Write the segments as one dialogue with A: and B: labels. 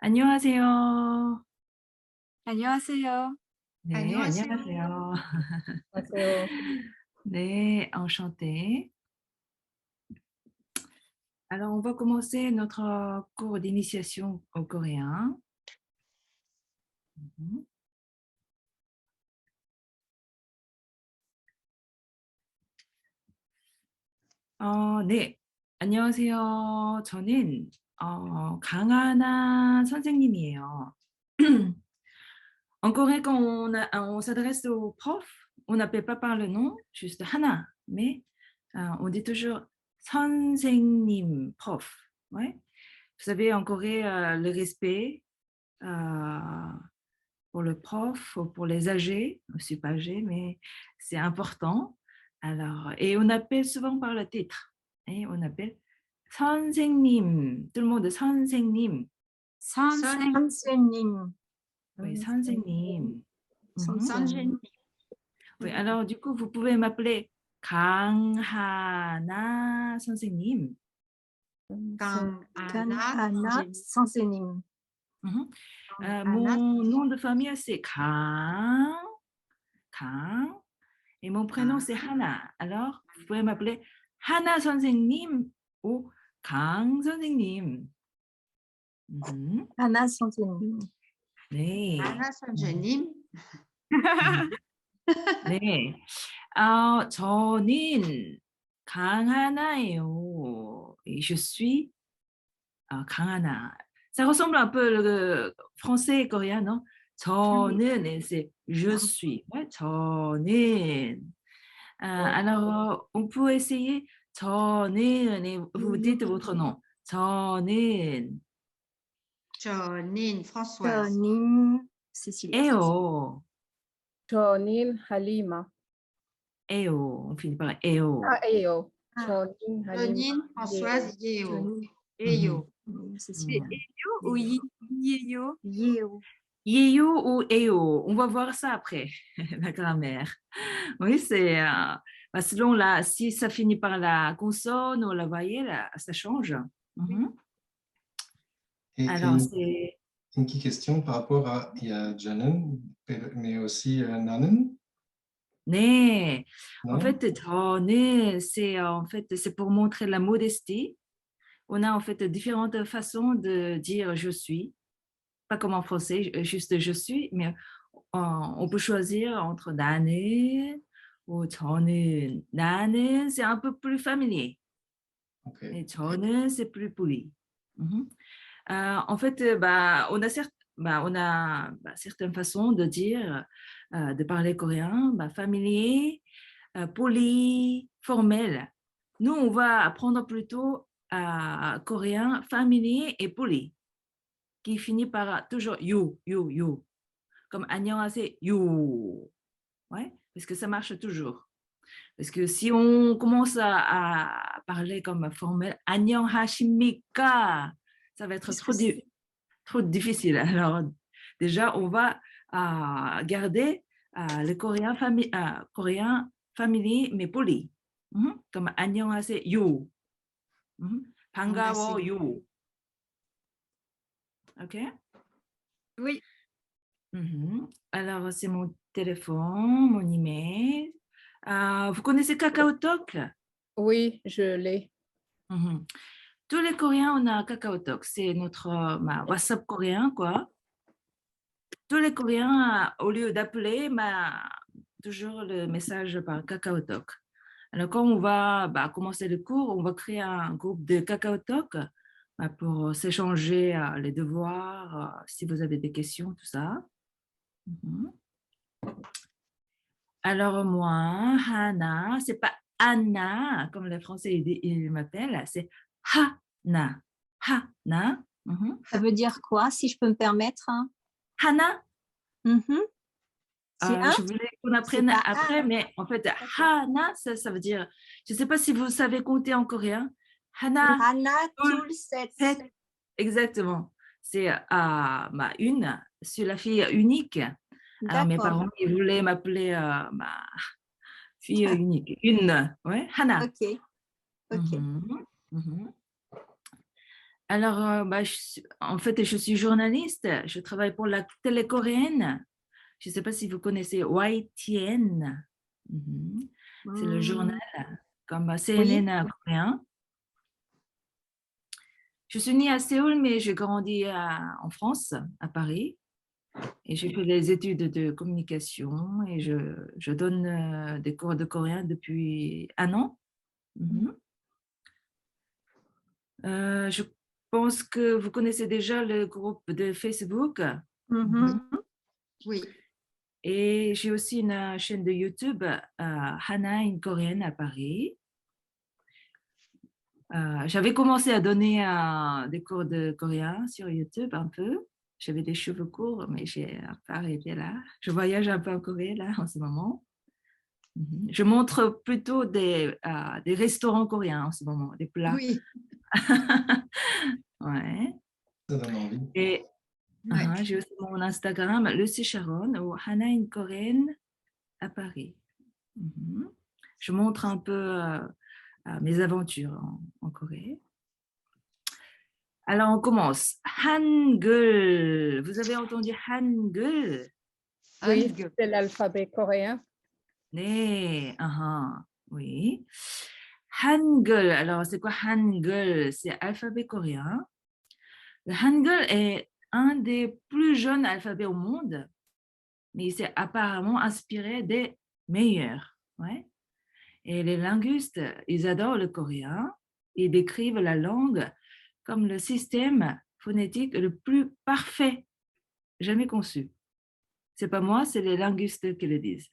A: 안녕하세요.
B: 안녕하세요.
A: 네,
C: 안녕하세요.
A: 안녕하세요.
B: 안녕하세요.
A: 네, enchantée. Alors, on va commencer notre cours d'initiation au coréen. Mhm. 네, 안녕하세요. 저는 강하나 선생님이에요. En coréen, quand on s'adresse au prof, on n'appelle pas par le nom, juste Hana, mais on dit toujours 선생님, prof. Ouais. Vous savez, en Corée, le respect euh, pour le prof, ou pour les âgés, je ne suis pas âgée, mais c'est important. Alors, et on appelle souvent par le titre. Et on appelle 선생님, tout le monde 선생님.
B: 선생님.
A: Oui, 선생님. Mhm.
C: 선생님.
A: Oui, alors du coup, vous pouvez m'appeler 강하나 선생님.
C: 강하나
B: 선생님.
A: Mhm.
C: Anna
A: Mon nom de famille, c'est Kang. Et mon prénom, c'est Hana. Alors, vous pouvez m'appeler Hana 선생님 ou Kang 선생님. Mhm.
B: 하나 선생님.
A: 네.
C: Anna 선생님.
A: 네. 저는 강하나예요. Et je suis 강하나. Ça ressemble un peu le français et coréen, non? 저는, et c'est je suis. Ouais, 저는. Alors, on peut essayer 저는, et vous dites votre nom. 저는,
C: 저는 Françoise.
B: 저는 Cécilia.
A: 에요.
D: 저는 할리마.
A: 에요. On finit par 에요.
D: 에요.
C: 아,
D: 저는 할리마.
C: 저는 Françoise 예요.
B: 저는
C: 예요.
B: Cécilia.
C: ou 예요?
B: 예요.
A: Yeyo ou Eo, on va voir ça après, la grammaire. Oui, c'est selon si ça finit par la consonne ou la voyelle, ça change. Mhm.
E: Et
A: Alors, c'est.
E: une petite question par rapport à, il y a Janen, mais aussi Nanen.
A: 네. En
E: Non?
A: fait, 저는, c'est pour montrer la modestie. On a en fait différentes façons de dire je suis. Pas comme en français, juste je suis, mais on peut choisir entre 나는 ou 저는. 나는, c'est un peu plus familier.
E: Ok.
A: Et 저는, c'est plus poli. Mhm. En fait, on a certaines façons de dire, de parler coréen, familier, poli, formel. Nous, on va apprendre plutôt coréen familier et poli, qui finit par toujours you, you, you. Comme 안녕하세요, you. Ouais, parce que ça marche toujours. Parce que si on commence à parler comme formel, 안녕하십니까, ça va être trop difficile. Alors, déjà, on va garder le coréen familier, mais poli. Comme 안녕하세요. 반가워요. OK?
C: Oui.
A: Alors, c'est mon téléphone, mon email. Vous connaissez KakaoTalk?
D: Oui, je l'ai.
A: Tous les Coréens, on a KakaoTalk. C'est notre WhatsApp coréen, quoi. Tous les Coréens, au lieu d'appeler, toujours le message par KakaoTalk. Alors, quand on va commencer le cours, on va créer un groupe de KakaoTalk pour s'échanger les devoirs, si vous avez des questions, tout ça. Alors moi, Hana, c'est pas Anna, comme les Français ils m'appellent, c'est Hana. Hana.
B: Ça veut dire quoi, si je peux me permettre?
A: Hana.
B: C'est
A: Je voulais qu'on apprenne
B: pas
A: après, mais en fait, Hana, ça veut dire, je ne sais pas si vous savez compter en coréen. Hana.
B: Hana, 둘, 셋.
A: Exactement. C'est une, c'est la fille unique. Alors mes parents, ils voulaient m'appeler fille unique. Une, ouais, Hana.
B: Ok. Ok.
A: Alors, en fait, je suis journaliste. Je travaille pour la télé coréenne. Je ne sais pas si vous connaissez YTN. Mhm. C'est le journal comme CNN coréen. Je suis née à Séoul, mais j'ai grandi en France, à Paris. Et j'ai fait des études de communication et je donne des cours de coréen depuis 1 an. Mhm. Je pense que vous connaissez déjà le groupe de Facebook.
B: Mhm.
C: Oui.
A: Et j'ai aussi une chaîne de YouTube, Hana, une coréenne à Paris. J'avais commencé à donner des cours de coréen sur YouTube un peu. J'avais des cheveux courts, mais j'ai un peu arrêté là. Je voyage un peu en Corée là en ce moment. Mhm. Je montre plutôt des restaurants coréens en ce moment, des plats.
C: Oui.
A: Ouais.
E: Ça donne envie.
A: Et
C: Ouais.
A: j'ai aussi mon Instagram, Lucie Sharon, ou Hana, une coréenne à Paris. Mhm. Je montre un peu mes aventures en Corée. Alors, on commence. Hangul. Vous avez entendu Hangul?
D: Oui,
C: Hangul.
D: c'est l'alphabet coréen.
A: Nee. Oui. Hangul. Alors, c'est quoi Hangul? C'est alphabet coréen. Le Hangul est un des plus jeunes alphabets au monde, mais il s'est apparemment inspiré des meilleurs. Ouais. Et les linguistes, ils adorent le coréen. Ils décrivent la langue comme le système phonétique le plus parfait jamais conçu. C'est pas moi, c'est les linguistes qui le disent.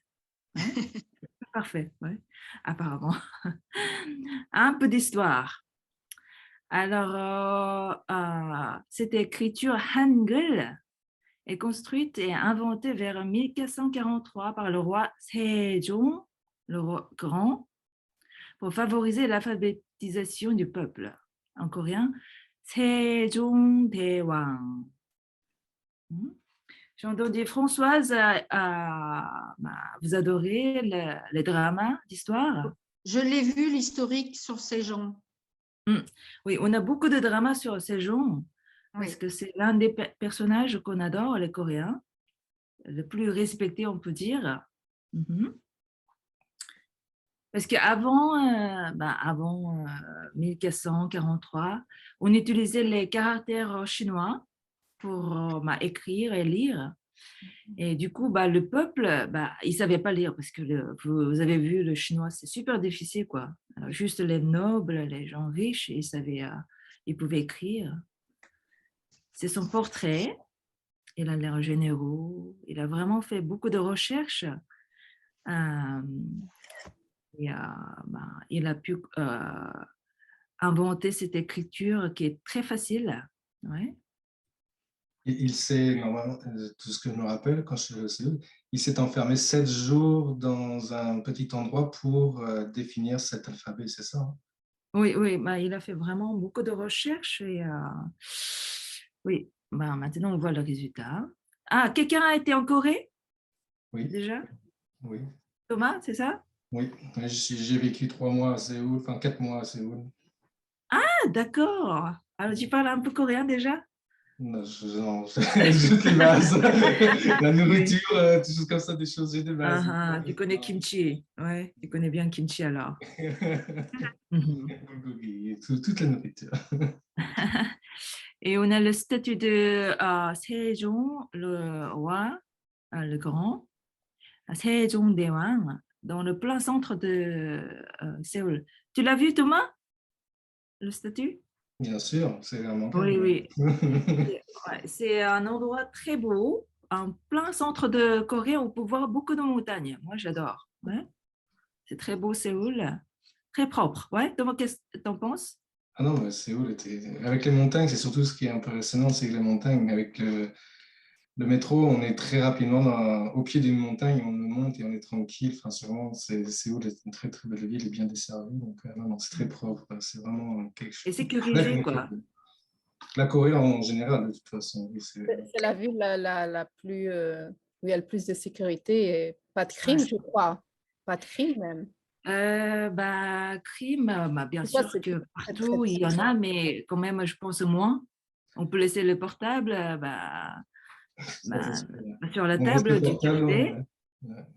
A: Ouais. Parfait, ouais. Apparemment. Un peu d'histoire. Alors, cette écriture Hangul est construite et inventée vers 1443 par le roi Sejong, le roi grand, pour favoriser l'alphabétisation du peuple. En coréen, Sejongdaewang. J'ai entendu Françoise, vous adorez les dramas d'histoire?
C: Je l'ai vu, l'historique sur ces gens.
A: Oui, on a beaucoup de dramas sur Sejong parce
C: Oui.
A: que c'est l'un des personnages qu'on adore, les Coréens, le plus respecté, on peut dire. Mhm. Parce qu'avant avant 1443, on utilisait les caractères chinois pour écrire et lire. Et du coup, le peuple, il ne savait pas lire parce que vous avez vu, le chinois, c'est super difficile, quoi. Alors, juste les nobles, les gens riches, ils pouvaient écrire. C'est son portrait. Il a l'air généreux. Il a vraiment fait beaucoup de recherches. Et, il a pu inventer cette écriture qui est très facile. Ouais.
E: Il s'est, normalement, tout ce que je me rappelle, quand je suis au Séoul, il s'est enfermé 7 jours dans un petit endroit pour définir cet alphabet, c'est ça? Hein?
A: Oui, oui, il a fait vraiment beaucoup de recherches et oui, maintenant on voit le résultat. Ah, quelqu'un a été en Corée
E: Oui,
A: déjà?
E: oui,
A: Thomas, c'est ça?
E: oui. J'ai vécu 3 mois à Séoul, enfin 4 mois à Séoul.
A: Ah, d'accord. Alors tu parles un peu coréen déjà?
E: Non, non, juste les bases. La
A: Oui.
E: nourriture, des choses comme ça, des choses, j'ai des bases.
A: Tu connais kimchi. Ouais, tu connais bien kimchi alors. Mhm.
E: Bulgogi, toute la nourriture.
A: Et on a le statut de Sejong, le roi, le grand, Sejongdaewang, dans le plein centre de Séoul. Tu l'as vu, Thomas, le statut?
E: Bien sûr, c'est
A: Oui,
E: immanquable.
A: oui. C'est un endroit très beau, en plein centre de Corée, où on peut voir beaucoup de montagnes. Moi, j'adore. Ouais. C'est très beau, Séoul. Très propre. Ouais, Thomas, qu'est-ce que tu en penses?
E: Ah non, mais Séoul était. Avec les montagnes, c'est surtout ce qui est impressionnant, c'est que les montagnes, avec le métro, on est très rapidement au pied d'une montagne, on monte et on est tranquille. Enfin, Séoul est une très très belle ville et bien desservie. Donc, non, c'est très propre. C'est vraiment quelque
A: Et
E: chose.
A: sécurisé, quoi.
E: La Corée en général, de toute façon. Oui,
D: C'est la ville la plus, où il y a le plus de sécurité et pas de crime,
A: Ouais.
D: je crois. Pas de crime même.
A: Crime, bien
D: C'est quoi,
A: sûr
D: c'est
A: que
D: très,
A: partout il y en a, mais quand même, je pense moins. On peut laisser le portable
E: Ça, c'est sûr.
A: sur la
E: On reste le
A: table du
E: portable,
A: café.
E: ouais.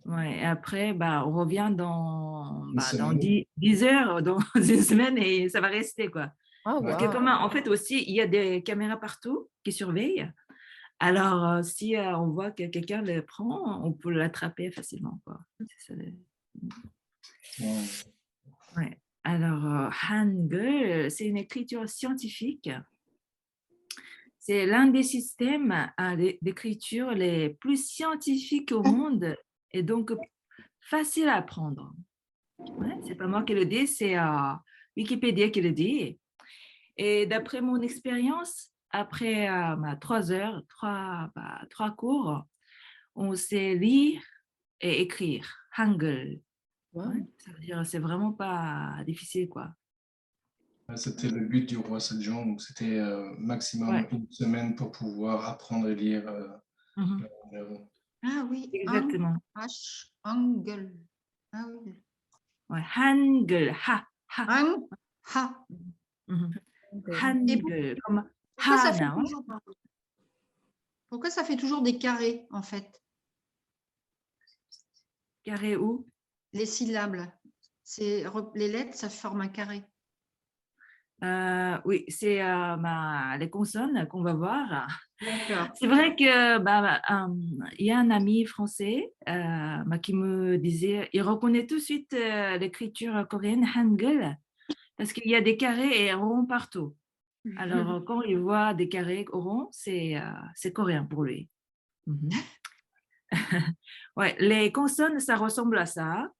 A: Ouais, et après, on revient
E: Une
A: dans
E: semaine.
A: 10 heures, dans une semaine, et ça va rester, quoi.
D: Ah,
A: Parce que
D: wow.
A: en fait aussi, il y a des caméras partout qui surveillent. Alors, si on voit que quelqu'un le prend, on peut l'attraper facilement, quoi. C'est ça,
E: Ouais.
A: ouais. Alors, Hangul, c'est une écriture scientifique. C'est l'un des systèmes d'écriture les plus scientifiques au monde et donc facile à apprendre. Ouais, c'est pas moi qui le dis, c'est Wikipédia qui le dit. Et d'après mon expérience, après 3 heures, trois cours, on sait lire et écrire Hangul.
D: Wow.
A: Ouais, ça veut dire c'est vraiment pas difficile, quoi.
E: C'était le but du roi Sejong, donc c'était maximum
A: Ouais.
E: une semaine pour pouvoir apprendre et lire.
A: Mhm.
C: Ah oui,
A: Exactement.
C: H, Hangul. Ah oui.
A: Ouais, Hangul, ha.
C: Hang, ha.
A: Mhm.
C: Et
A: Hangul, comme
C: pourquoi ça fait
A: Hana.
C: toujours, pourquoi ça fait toujours des carrés, en fait,
A: Carré où?
C: les syllabes? Les lettres, ça forme un carré.
A: Oui, c'est les consonnes qu'on va voir.
C: D'accord.
A: C'est vrai que il y a un ami français qui me disait, il reconnaît tout de suite l'écriture coréenne Hangul parce qu'il y a des carrés et ronds partout. Alors quand il voit des carrés ronds, c'est coréen pour lui. Mhm. Ouais, les consonnes, ça ressemble à ça.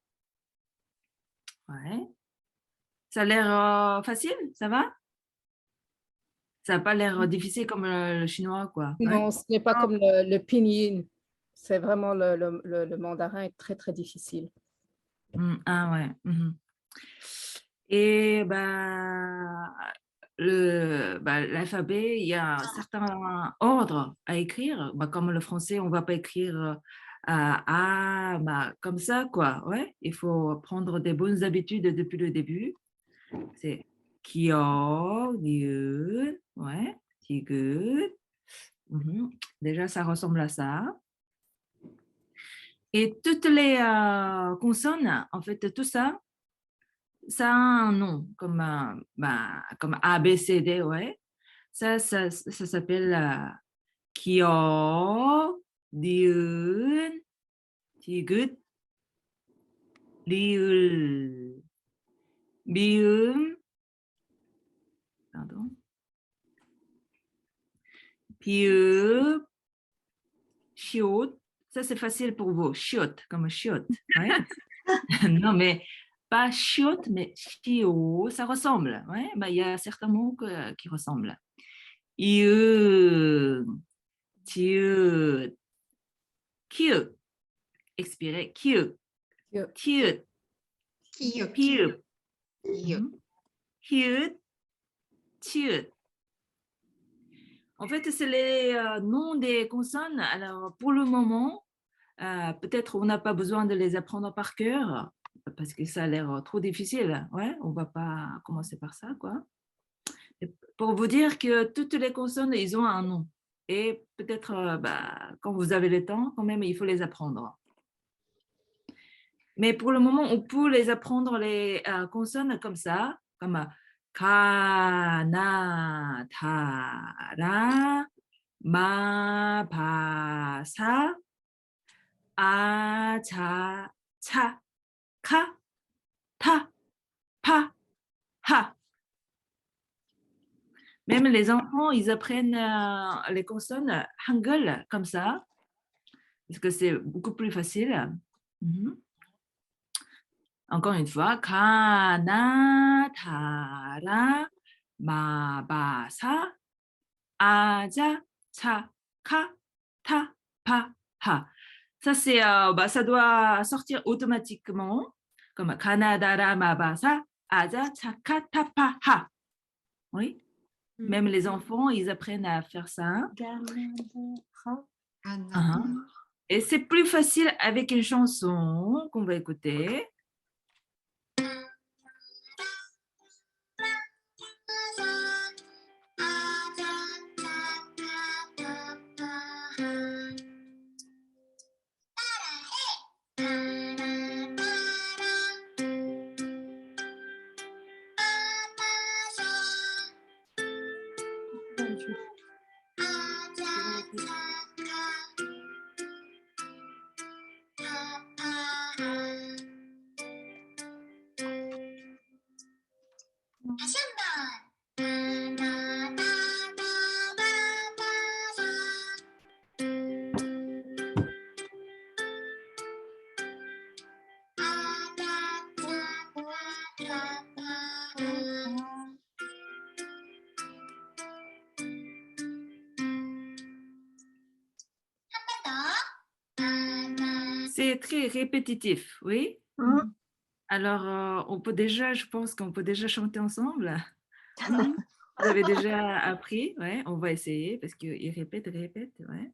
A: Ouais. Ça a l'air facile, ça va? Ça n'a pas l'air difficile comme le chinois, quoi. Ouais.
D: Non, ce n'est pas comme le pinyin. C'est vraiment le mandarin est très, très difficile.
A: Ah ouais. Et l'alphabet, il y a un certain ordre à écrire. Comme le français, on ne va pas écrire comme ça, quoi. Ouais, il faut prendre des bonnes habitudes depuis le début. C'est Kyo, Nyun, ouais, Tigut. Déjà, ça ressemble à ça. Et toutes les consonnes, en fait, tout ça, ça a un nom, comme A, B, C, D, ouais. Ça s'appelle Kyo, Nyun, Tigut, Liul, Bium, pardon, Piu, Chiot. Ça, c'est facile pour vous. Chiot, comme chiot. Ouais. Non, mais pas chiot, mais chiot, ça ressemble. Ouais. Il y a certains mots qui ressemblent. Iu, tiu, kiu. Expirez. Kiu, tiu,
C: Qui,
A: piu,
C: qui,
A: kiu, tiu. En fait, c'est les noms des consonnes. Alors, pour le moment, peut-être on n'a pas besoin de les apprendre par cœur parce que ça a l'air trop difficile. Ouais, on ne va pas commencer par ça, quoi. Et pour vous dire que toutes les consonnes, ils ont un nom. Et peut-être, quand vous avez le temps, quand même, il faut les apprendre. Mais pour le moment, on peut les apprendre les consonnes comme ça, comme ka, na, ta, ra, ma, pa, sa, a, cha, cha, ka, ta, pa, ha. Même les enfants, ils apprennent les consonnes hangul comme ça, parce que c'est beaucoup plus facile. Encore une fois, ka, na, ta, ra, ma, ba, sa, a, ja, cha, ka, ta, pa, ha. Ça, ça doit sortir automatiquement, comme Kanadara, ma, ba, sa, a, ja, cha, ka, ta, pa, ha. Oui. Même les enfants, ils apprennent à faire ça. Et c'est plus facile avec une chanson qu'on va écouter. C'est très répétitif, oui.
B: Mhm.
A: Alors, on peut déjà, je pense qu'on peut déjà chanter ensemble. Vous avez déjà appris, ouais, on va essayer parce qu'il répète, ouais.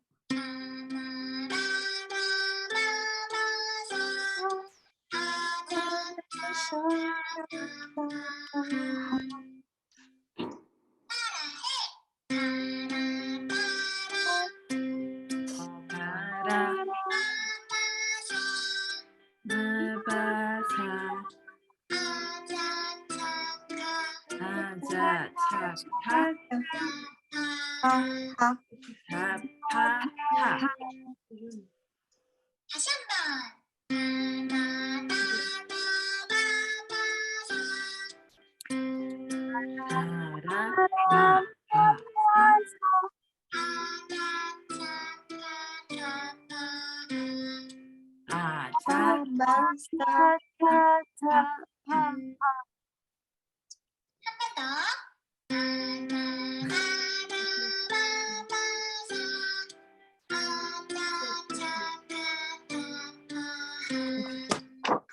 A: Para, ba, sa, aja, cha, pa,
B: Ha.
A: pa, pa, pa. Para, ba, pa, sa, aja,
B: Basta.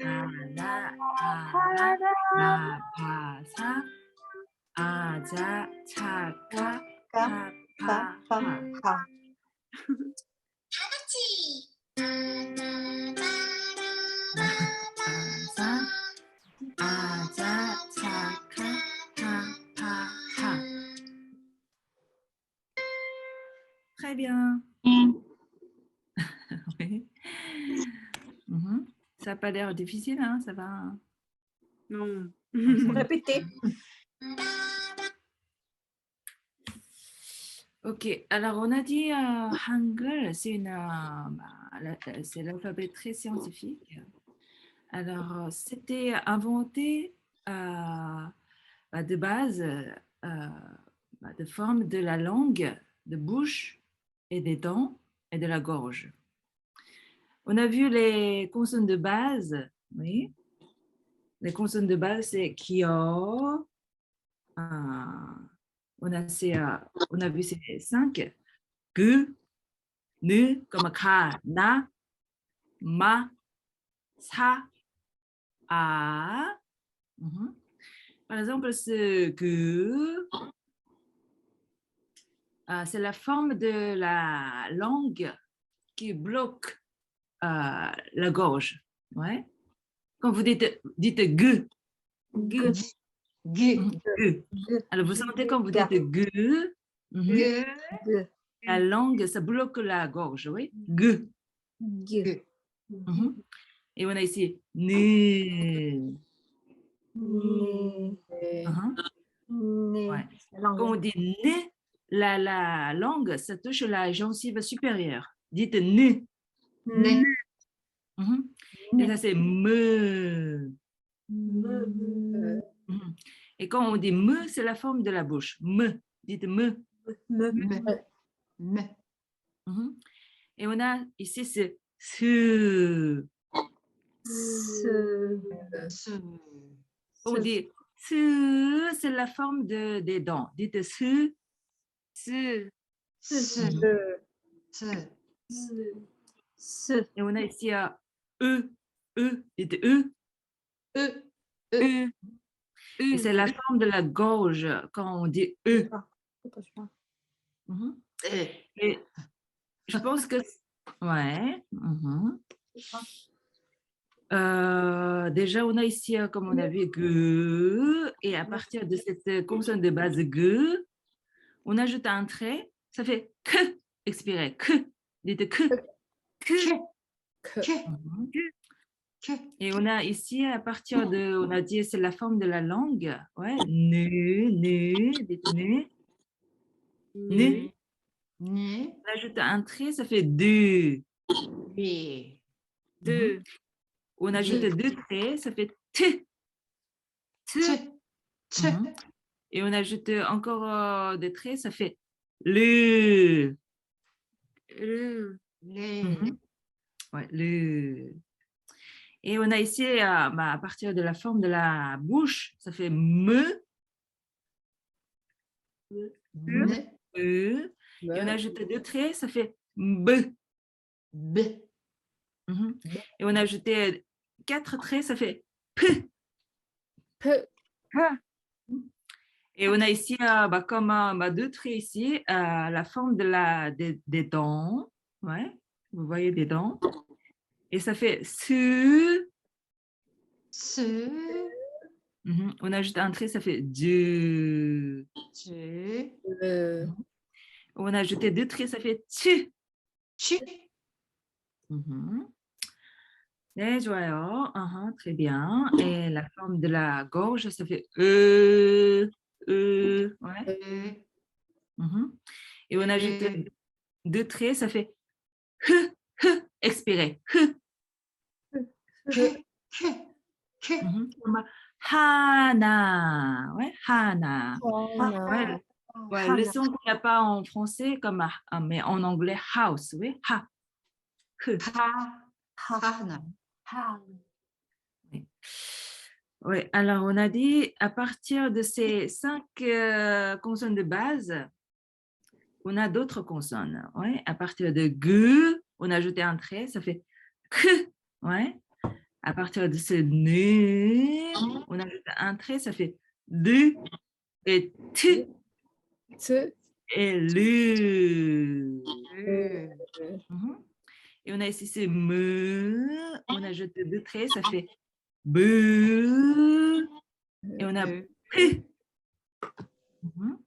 A: para, para, ba, pa, sa, aja, cha, ka, pa, pa, pa.
B: Ha.
A: sa, aja, cha, ka, pa, pa, pa. Très bien. Oui. Mhm. Ça n'a pas l'air difficile, hein, ça va.
C: Non.
B: Répétez.
A: Ok, alors on a dit Hangul, c'est c'est l'alphabet très scientifique. Alors, c'était inventé de base, de forme de la langue, de bouche et des dents et de la gorge. On a vu les consonnes de base, oui. Les consonnes de base, c'est Kyo. On a vu ces 5. Gu, Nu, comme Ka, Na, Ma, Sa, A. Mhm. Par exemple, ce Gu, c'est la forme de la langue qui bloque la gorge. Ouais. Quand vous dites Gu,
B: Gu.
C: Gu.
A: Gu. Alors, vous sentez quand vous dites Gu,
C: Gu.
B: Gu.
A: la langue, ça bloque la gorge, oui. Gu.
B: Gu.
A: Mhm. Et on a ici Ni.
B: Né.
A: Mhm.
B: Né.
A: Ouais.
B: La langue.
A: Quand on dit Ni, la langue, ça touche la gencive supérieure. Dites Ni.
C: Né.
A: Mhm. Et ça, c'est Me.
B: Me.
A: Mhm. Et quand on dit Me, c'est la forme de la bouche. Me. Dites Me.
B: Me.
C: Me. Me.
A: Mhm. Et on a ici ce Se.
B: Se.
C: Se.
A: On dit Se, c'est la forme des dents. Dites Se. Se.
C: Se.
B: Se.
C: Se.
B: Se.
A: Et on a ici E. E. Dites E.
C: E.
A: E. Et c'est la forme de la gorge quand on dit E. Mhm.
C: E.
A: Et je pense que... Ouais. Mhm. Déjà, on a ici, comme on a vu, Gu. Et à partir de cette consonne de base Gu, on ajoute un trait. Ça fait que. Expirez. Que. Dites que.
C: Que.
D: Que.
C: Que.
A: Mhm.
C: Que.
A: Et on a ici, à partir de... On a dit, c'est la forme de la langue. Ouais. Nu, nu. Dites nu. Nu.
C: Né.
A: On ajoute un trait, ça fait deux.
C: Bé.
A: Deux. On ajoute
C: Deux.
A: deux traits, ça fait T.
C: Te.
A: T.
C: Te.
A: Mhm. Et on ajoute encore des traits, ça fait le.
C: Le.
A: Mhm. Ouais, le. Et on a ici, à partir de la forme de la bouche, ça fait me.
C: Me.
A: E. Et on ajoute deux traits, ça fait b.
C: B.
A: Mhm. Et on a ajouté 4 traits, ça fait P.
D: Peu.
A: Et on a ici, comme 2 traits ici, la forme des dents. Ouais, vous voyez des dents. Et ça fait su.
C: Ce,
A: Mhm. On ajoute un trait, ça fait du.
C: tu,
A: On a ajouté 2 traits, ça fait tu.
C: tu.
A: Mhm. 네, 좋아요. très bien. Et la forme de la gorge, ça fait ouais. Mhm. Et on ajoute 2 traits, ça fait expiré.
C: Que, que.
A: Mhm. Comme hana, ouais, hana. Ouais, ouais, le son qu'il n'y a pas en français, comme, mais en anglais, house, oui, ha, que.
C: Hana.
A: Oui. Oui, alors on a dit à partir de ces 5 consonnes de base, on a d'autres consonnes. Ouais. À partir de gu, on a ajouté un trait, ça fait que. Ouais. À partir de ce nu, on ajoute un trait, ça fait du et tu
D: Te.
A: et lu.
C: Euh,
A: Mhm. Et on a ici ce me, on ajoute 2 traits, ça fait bu. Et on a pu. Mhm.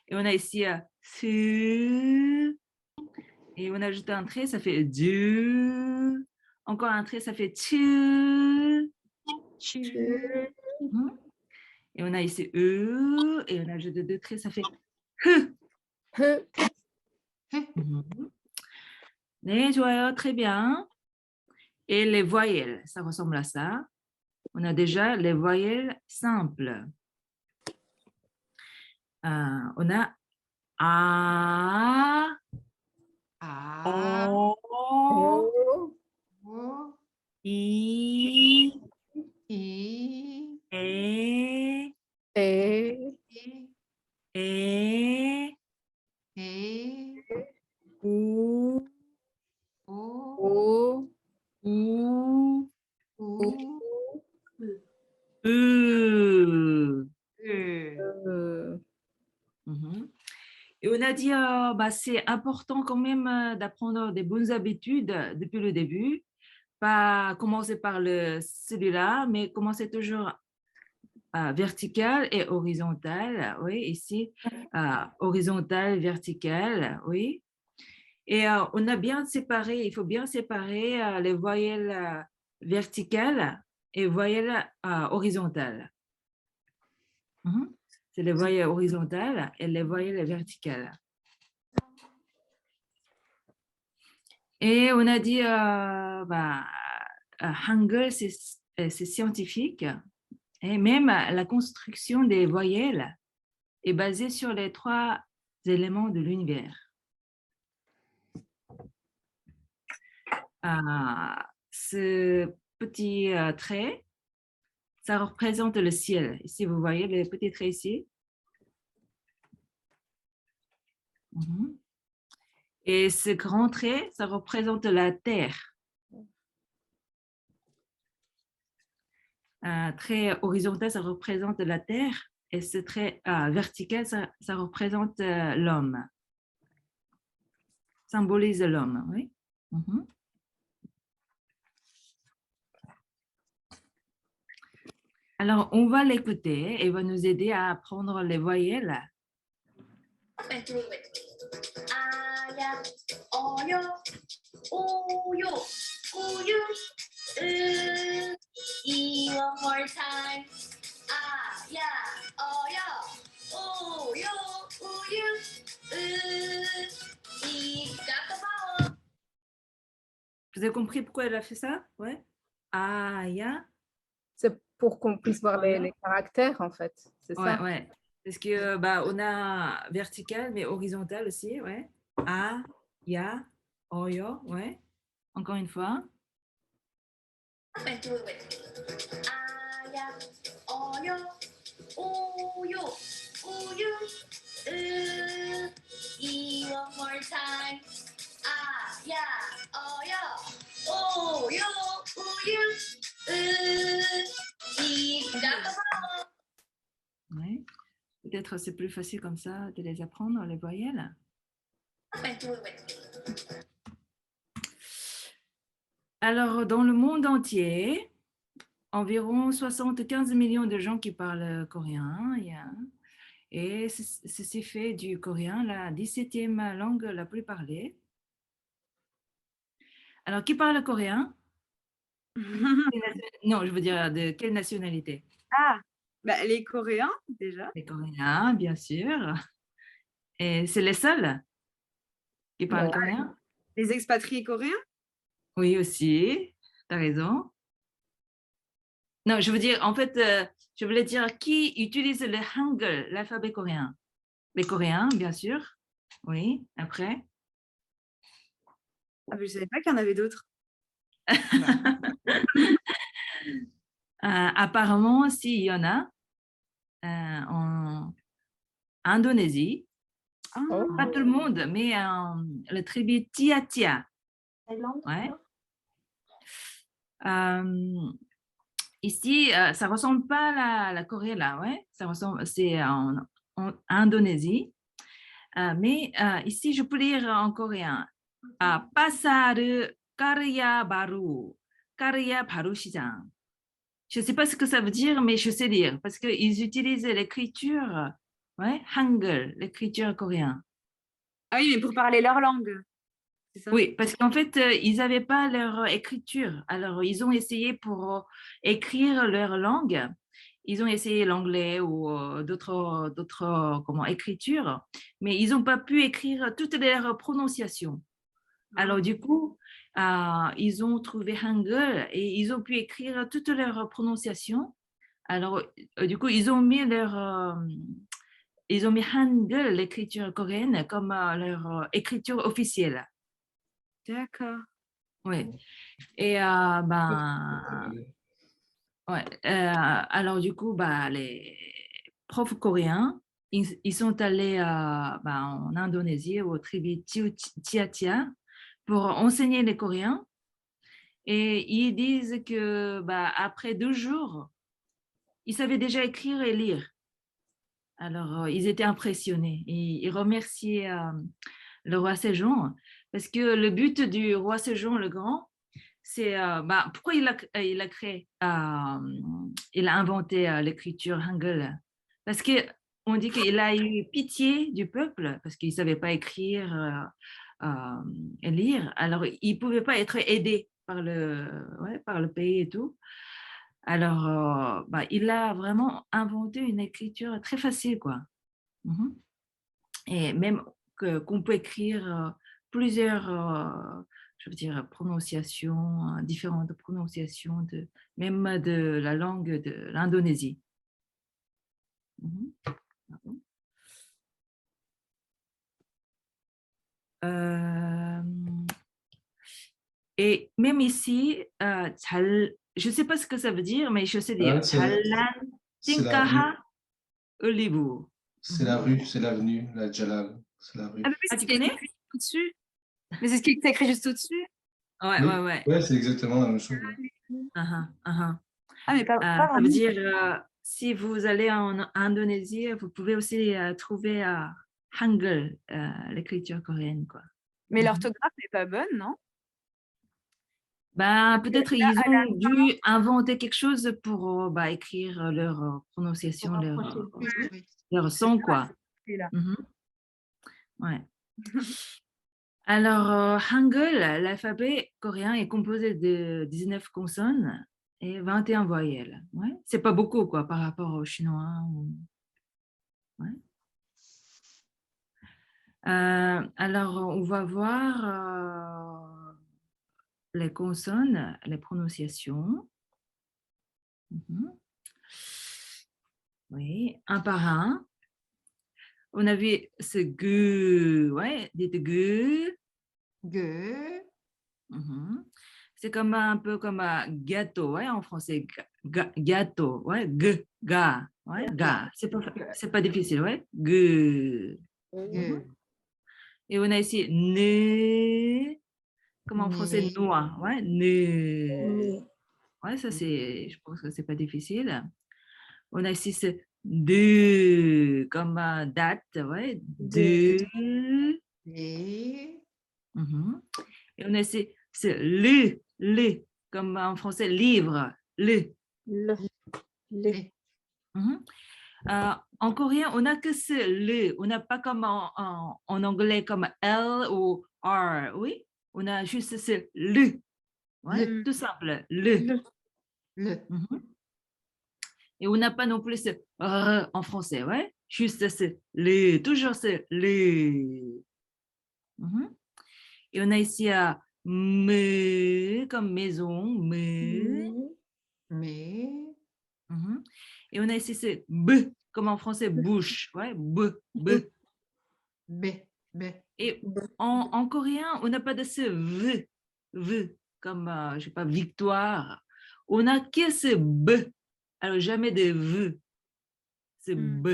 A: Et on a ici su. Et on ajoute un trait, ça fait du. Encore un trait, ça fait tu.
C: tu.
A: Mhm. Et on a ici e. Et on ajoute 2 traits, ça fait hu.
D: Peu.
A: Mhm. 네, 좋아요. Très bien. Et les voyelles, ça ressemble à ça. On a déjà les voyelles simples. On a A,
C: A,
A: O,
D: O.
C: O,
A: I,
C: I,
A: E,
D: E.
C: E,
A: E,
C: E,
A: U,
C: O,
D: O.
A: U,
C: U,
A: E.
C: E.
A: Mhm. Et on a dit, c'est important quand même d'apprendre des bonnes habitudes depuis le début. Pas commencer par celui-là, mais commencer toujours vertical et horizontal. Oui, ici, horizontal, vertical, oui. Et on a bien séparé, il faut bien séparer les voyelles verticales et voyelles horizontales. Mhm. C'est les voyelles horizontales et les voyelles verticales. Et on a dit, Hangul, c'est scientifique. Et même la construction des voyelles est basée sur les 3 éléments de l'univers. Ce petit trait, ça représente le ciel. Ici, vous voyez le petit trait ici. Mhm. Et ce grand trait, ça représente la terre. Un trait horizontal, ça représente la terre. Et ce trait vertical, ça représente l'homme. Symbolise l'homme, oui. Mhm. Alors, on va l'écouter et il va nous aider à apprendre les voyelles.
F: 아야, 어여, 오요, 우유, 으. One more time. 아야, 어여, 오요, 우유, 으. 이까까마오.
A: Vous avez compris pourquoi elle a fait ça? Ouais. Aya.
D: C'est pour qu'on puisse voir
A: Voilà.
D: les caractères, en fait. C'est
A: Ouais,
D: ça.
A: ouais. Parce que on a vertical mais horizontal aussi, ouais. A, ya, oyo, ouais. Encore une fois.
F: 아야, 어여, 오요, 우유, 으. One more time. 아야, 어여,
A: peut-être c'est plus facile comme ça de les apprendre, les voyelles.
F: Ouais, ouais, ouais.
A: Alors, dans le monde entier, environ 75 millions de gens qui parlent coréen. Et ceci fait du coréen la 17e langue la plus parlée. Alors, qui parle coréen? Non, je veux dire, de quelle nationalité?
B: Ah, bah, les Coréens, déjà.
A: Les Coréens, bien sûr. Et c'est les seuls qui parlent
D: Ouais.
A: coréen?
B: Les expatriés coréens.
A: Oui, aussi. Tu as raison. Non, je veux dire, en fait, je voulais dire qui utilise le Hangul, l'alphabet coréen? Les Coréens, bien sûr. Oui, après.
B: Ah, mais je savais pas qu'il y en avait d'autres.
A: Apparemment, si, il y en a en Indonésie.
D: Oh.
A: Pas tout le monde, mais la tribu Tia Tia.
F: Thaïlande,
A: Ouais.
F: non?
A: Ici, ça ressemble pas à la Corée, là, ouais. Ça ressemble, c'est en Indonésie. Mais ici, je peux lire en coréen. Pasar Karya Baru. Karya Baru Shijang. Je ne sais pas ce que ça veut dire, mais je sais lire parce qu'ils utilisent l'écriture, ouais, Hangul, l'écriture coréenne.
B: Ah oui, mais pour parler leur langue. C'est ça?
A: Oui, parce qu'en fait, ils n'avaient pas leur écriture. Alors, ils ont essayé pour écrire leur langue. Ils ont essayé l'anglais ou d'autres écritures, mais ils n'ont pas pu écrire toutes leurs prononciations. Alors, du coup, ils ont trouvé Hangul et ils ont pu écrire toutes leurs prononciations. Alors, du coup, ils ont mis Hangul, l'écriture coréenne, comme leur écriture officielle.
B: D'accord.
A: Oui. Et ouais. Alors du coup, les profs coréens, ils sont allés en Indonésie, au tribu Tia Tia, pour enseigner les Coréens. Et ils disent que après 2 jours, ils savaient déjà écrire et lire. Alors, ils étaient impressionnés. Ils remerciaient le roi Sejong parce que le but du roi Sejong le Grand, c'est pourquoi il a créé, il a inventé l'écriture Hangul. Parce qu'on dit qu'il a eu pitié du peuple parce qu'il ne savait pas écrire et lire. Alors, il ne pouvait pas être aidé par le pays et tout. Alors, il a vraiment inventé une écriture très facile, quoi. Mhm. Et même qu'on peut écrire plusieurs, je veux dire, prononciations, différentes prononciations, même de la langue de l'Indonésie. Mhm. Pardon. Et même ici, je ne sais pas ce que ça veut dire, mais je sais dire Jalan
E: C'est la rue,
A: Tingkaha Olibu.
E: c'est la rue, c'est l'avenue, la Jalal, c'est la rue.
B: Ah, mais c'est
A: Tu
B: ce qui est
A: connais?
B: écrit juste au-dessus. Mais c'est ce qui est écrit juste au-dessus.
A: Ouais,
E: Oui,
A: ouais, ouais.
E: ouais, c'est exactement la même chose.
A: Uh-huh, uh-huh.
B: Ah, mais pas
A: Ça veut
B: vraiment.
A: dire, si vous allez en Indonésie, vous pouvez aussi trouver Hangul, l'écriture coréenne, quoi.
B: Mais
A: Mhm.
B: l'orthographe n'est pas bonne, non?
A: Peut-être ils ont dû inventer quelque chose pour écrire leur prononciation,
F: Pour
A: leur,
F: rapprocher.
C: Oui.
A: leur son, quoi.
B: Là.
A: Mhm. Ouais. Alors, Hangul, l'alphabet coréen est composé de 19 consonnes et 21 voyelles. Ouais. C'est pas beaucoup, quoi, par rapport au chinois. Ouais. Alors, on va voir les consonnes, les prononciations. Mhm. Oui, un par un. On avait ce gue, ouais, dites gue.
C: Gue.
A: Mhm. C'est comme un peu comme un gâteau, ouais, en français. Gâteau, ouais, ga, ouais, ga. C'est pas difficile, ouais. Gue.
C: Gue.
A: Et on a ici ne, comme en français,
C: Né.
A: noix, ouais, ne. Ouais, ça c'est, je pense que c'est pas difficile. On a ici ce de, comme date, ouais, de.
C: Et
A: Mhm. Et on a c'est le, comme en français, livre, le.
D: Le.
C: les.
A: Mhm. En coréen, on n'a que ce le, on n'a pas comme en anglais comme L ou R, oui, on a juste ce le, ouais,
C: Le.
A: tout simple, le.
C: Le.
A: Mhm. Et on n'a pas non plus ce R en français, ouais, juste ce le, toujours ce le. Mhm. Et on a ici me comme maison, me.
C: Mais.
A: Mhm. Et on a ici ce b comme en français bouche, ouais, b.
C: B. B.
A: Et en coréen, on n'a pas de ce v comme, je sais pas, victoire. On n'a que ce b. Alors, jamais de v. C'est b.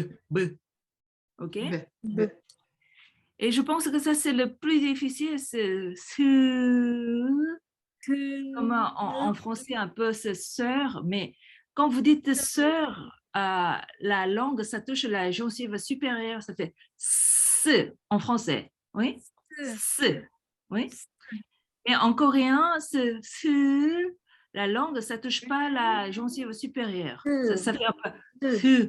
A: OK?
C: B. B.
A: Et je pense que ça, c'est le plus difficile. C'est comme en français, un peu, c'est sœur. Mais quand vous dites sœur, la langue, ça touche la gencive supérieure. Ça fait s en français. Oui? S. Oui? Et en coréen, la langue, ça touche pas la gencive supérieure. Ça fait un peu su.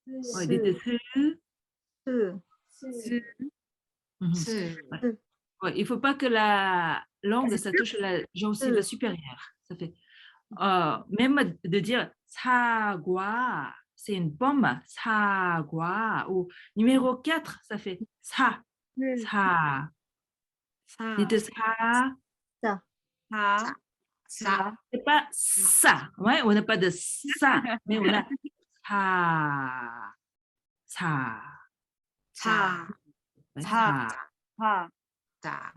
A: Ouais, dites su. Mhm.
C: Ce.
A: Ouais. Ouais, il faut pas que la langue, ça touche la gencive supérieure. Ça fait, même de dire 사과, c'est une pomme, 사과. Ou numéro 4, ça fait 사. Dites ça.
C: Ça.
A: C'est pas ça. Ouais, on n'a pas de ça, mais on a ça. Ça.
C: Ça.
A: Ouais, ça.
C: Ça.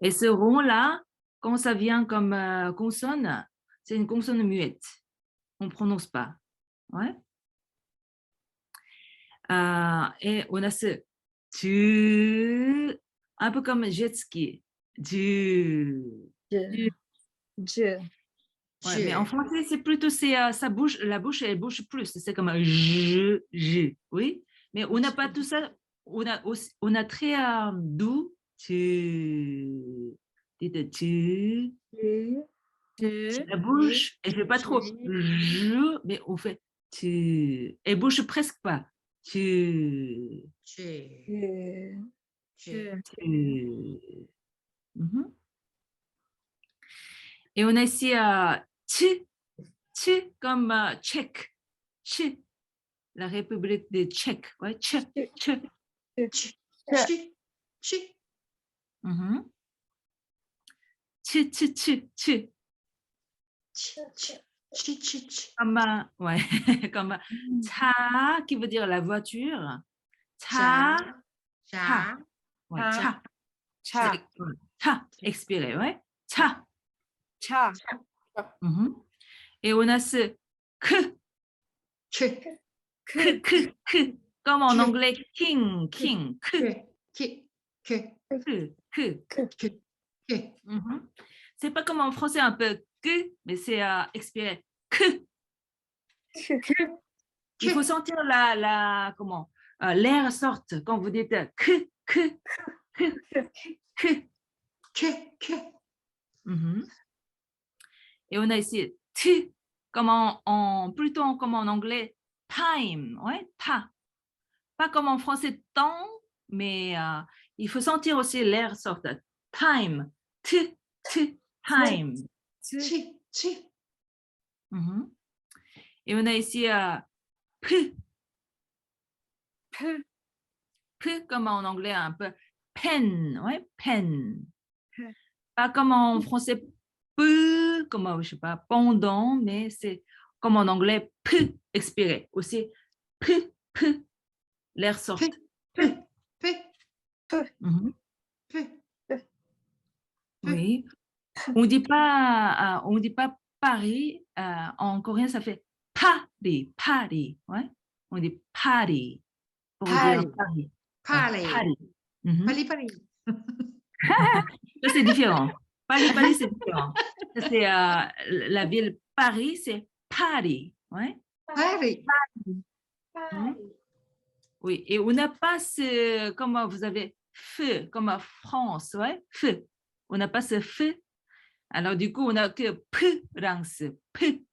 A: Et ce rond-là, quand ça vient comme consonne, c'est une consonne muette. On ne prononce pas. Ouais. Et on a ce tu, un peu comme jet ski. Du. Ouais, mais en français, c'est plutôt ça bouge, la bouche, elle bouge plus. C'est comme un je, oui. Mais on n'a pas tout ça. On a très doux. Tu, dites tu. La bouche, elle fait pas trop je, mais on fait tu. Elle bouge presque pas. Tu.
C: Tu.
A: Mhm. Et on a ici tu comme tchèque. Tchèque. La République de Tchèque. Ouais, tchèque.
C: Chi. Chi.
A: Mhm. Chi.
C: Chi. Chi. Chi. Chi.
A: Comme, ouais, comme ta qui veut dire la voiture. Ta, ta. Ouais, ta. Ta, expiré, ouais. Ta. Mhm. Et on a ce que, que, comme en anglais, king, que. Mhm. C'est pas comme en français un peu que, mais c'est expiré que. Il faut sentir comment l'air sorte quand vous dites que. Mhm. Et on a ici tu, comme plutôt comme en anglais time, ouais, ta. Pas comme en français temps, mais il faut sentir aussi l'air sorte time, time. Mhm. Et on a ici peu, comme en anglais un peu pen, ouais, pen. Pas comme en français peu, comme je sais pas, pendant, mais c'est comme en anglais peu, expiré. Aussi peu, l'air sort. Mhm. Oui. On dit pas, Paris. En coréen, ça fait Paris. Ouais. On dit Paris pour dire Paris. Ouais, Paris. Mhm.
C: Paris.
A: Ça, c'est différent. Paris, c'est différent. Ça, c'est la ville Paris, c'est Paris. Ouais.
C: Paris.
A: Mhm. Oui, et on n'a pas ce, comme vous avez feu, comme en France, ouais, feu. On n'a pas ce feu. Alors, du coup, on n'a que France, P.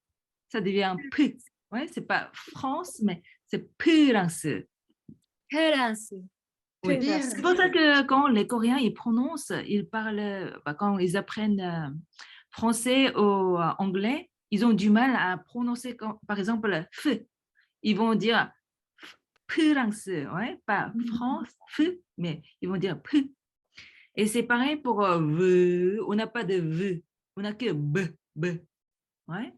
A: Ça devient P. Ouais, c'est pas France, mais c'est France.
B: France.
A: Oui.
C: Bien.
A: C'est pour ça que quand les Coréens, ils prononcent, ils parlent, quand ils apprennent français ou anglais, ils ont du mal à prononcer, par exemple, feu. Ils vont dire France, ouais, pas France, feu, mais ils vont dire P. Et c'est pareil pour V, on n'a pas de V, on n'a que B. Ouais.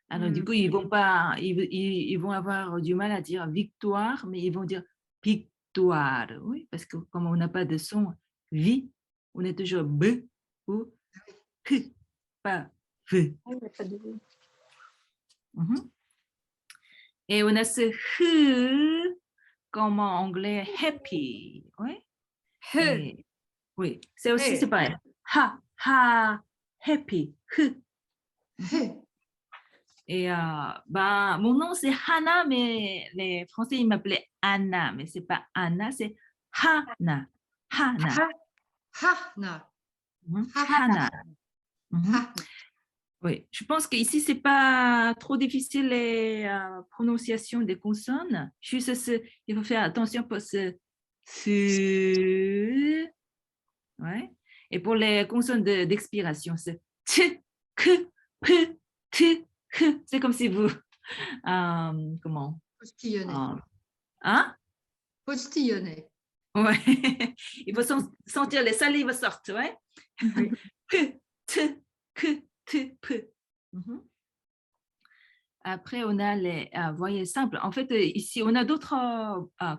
A: Alors, du coup, ils vont pas, ils vont avoir du mal à dire victoire, mais ils vont dire victoire. Oui, parce que comme on n'a pas de son vi, on est toujours B ou P, pas V.
B: Ah, il n'y a pas de V.
A: Mhm. Et on a ce H comme en anglais happy. Oui. Et- oui, c'est aussi c'est pareil. Ha, happy. H.
C: Hé.
A: Et ben, mon nom, c'est Hana, mais les Français, ils m'appelaient Anna, mais c'est pas Anna, c'est Hana. Hana.
C: Hana.
A: Mhm.
C: Hana.
A: Hana. Mhm.
C: Hana.
A: Oui, je pense qu'ici, c'est pas trop difficile les prononciations des consonnes. Juste, il faut faire attention pour ce. Ouais. Et pour les consonnes d'expiration, c'est t, k, p, t, k. C'est comme si vous. Comment?
C: Postillonner.
A: Hein?
C: Postillonner.
A: Ouais. Il faut sentir les salives sortent, ouais.
C: Oui.
A: P, t, k, t, p. Mhm. Après, on a les voyelles simples. En fait, ici, on a d'autres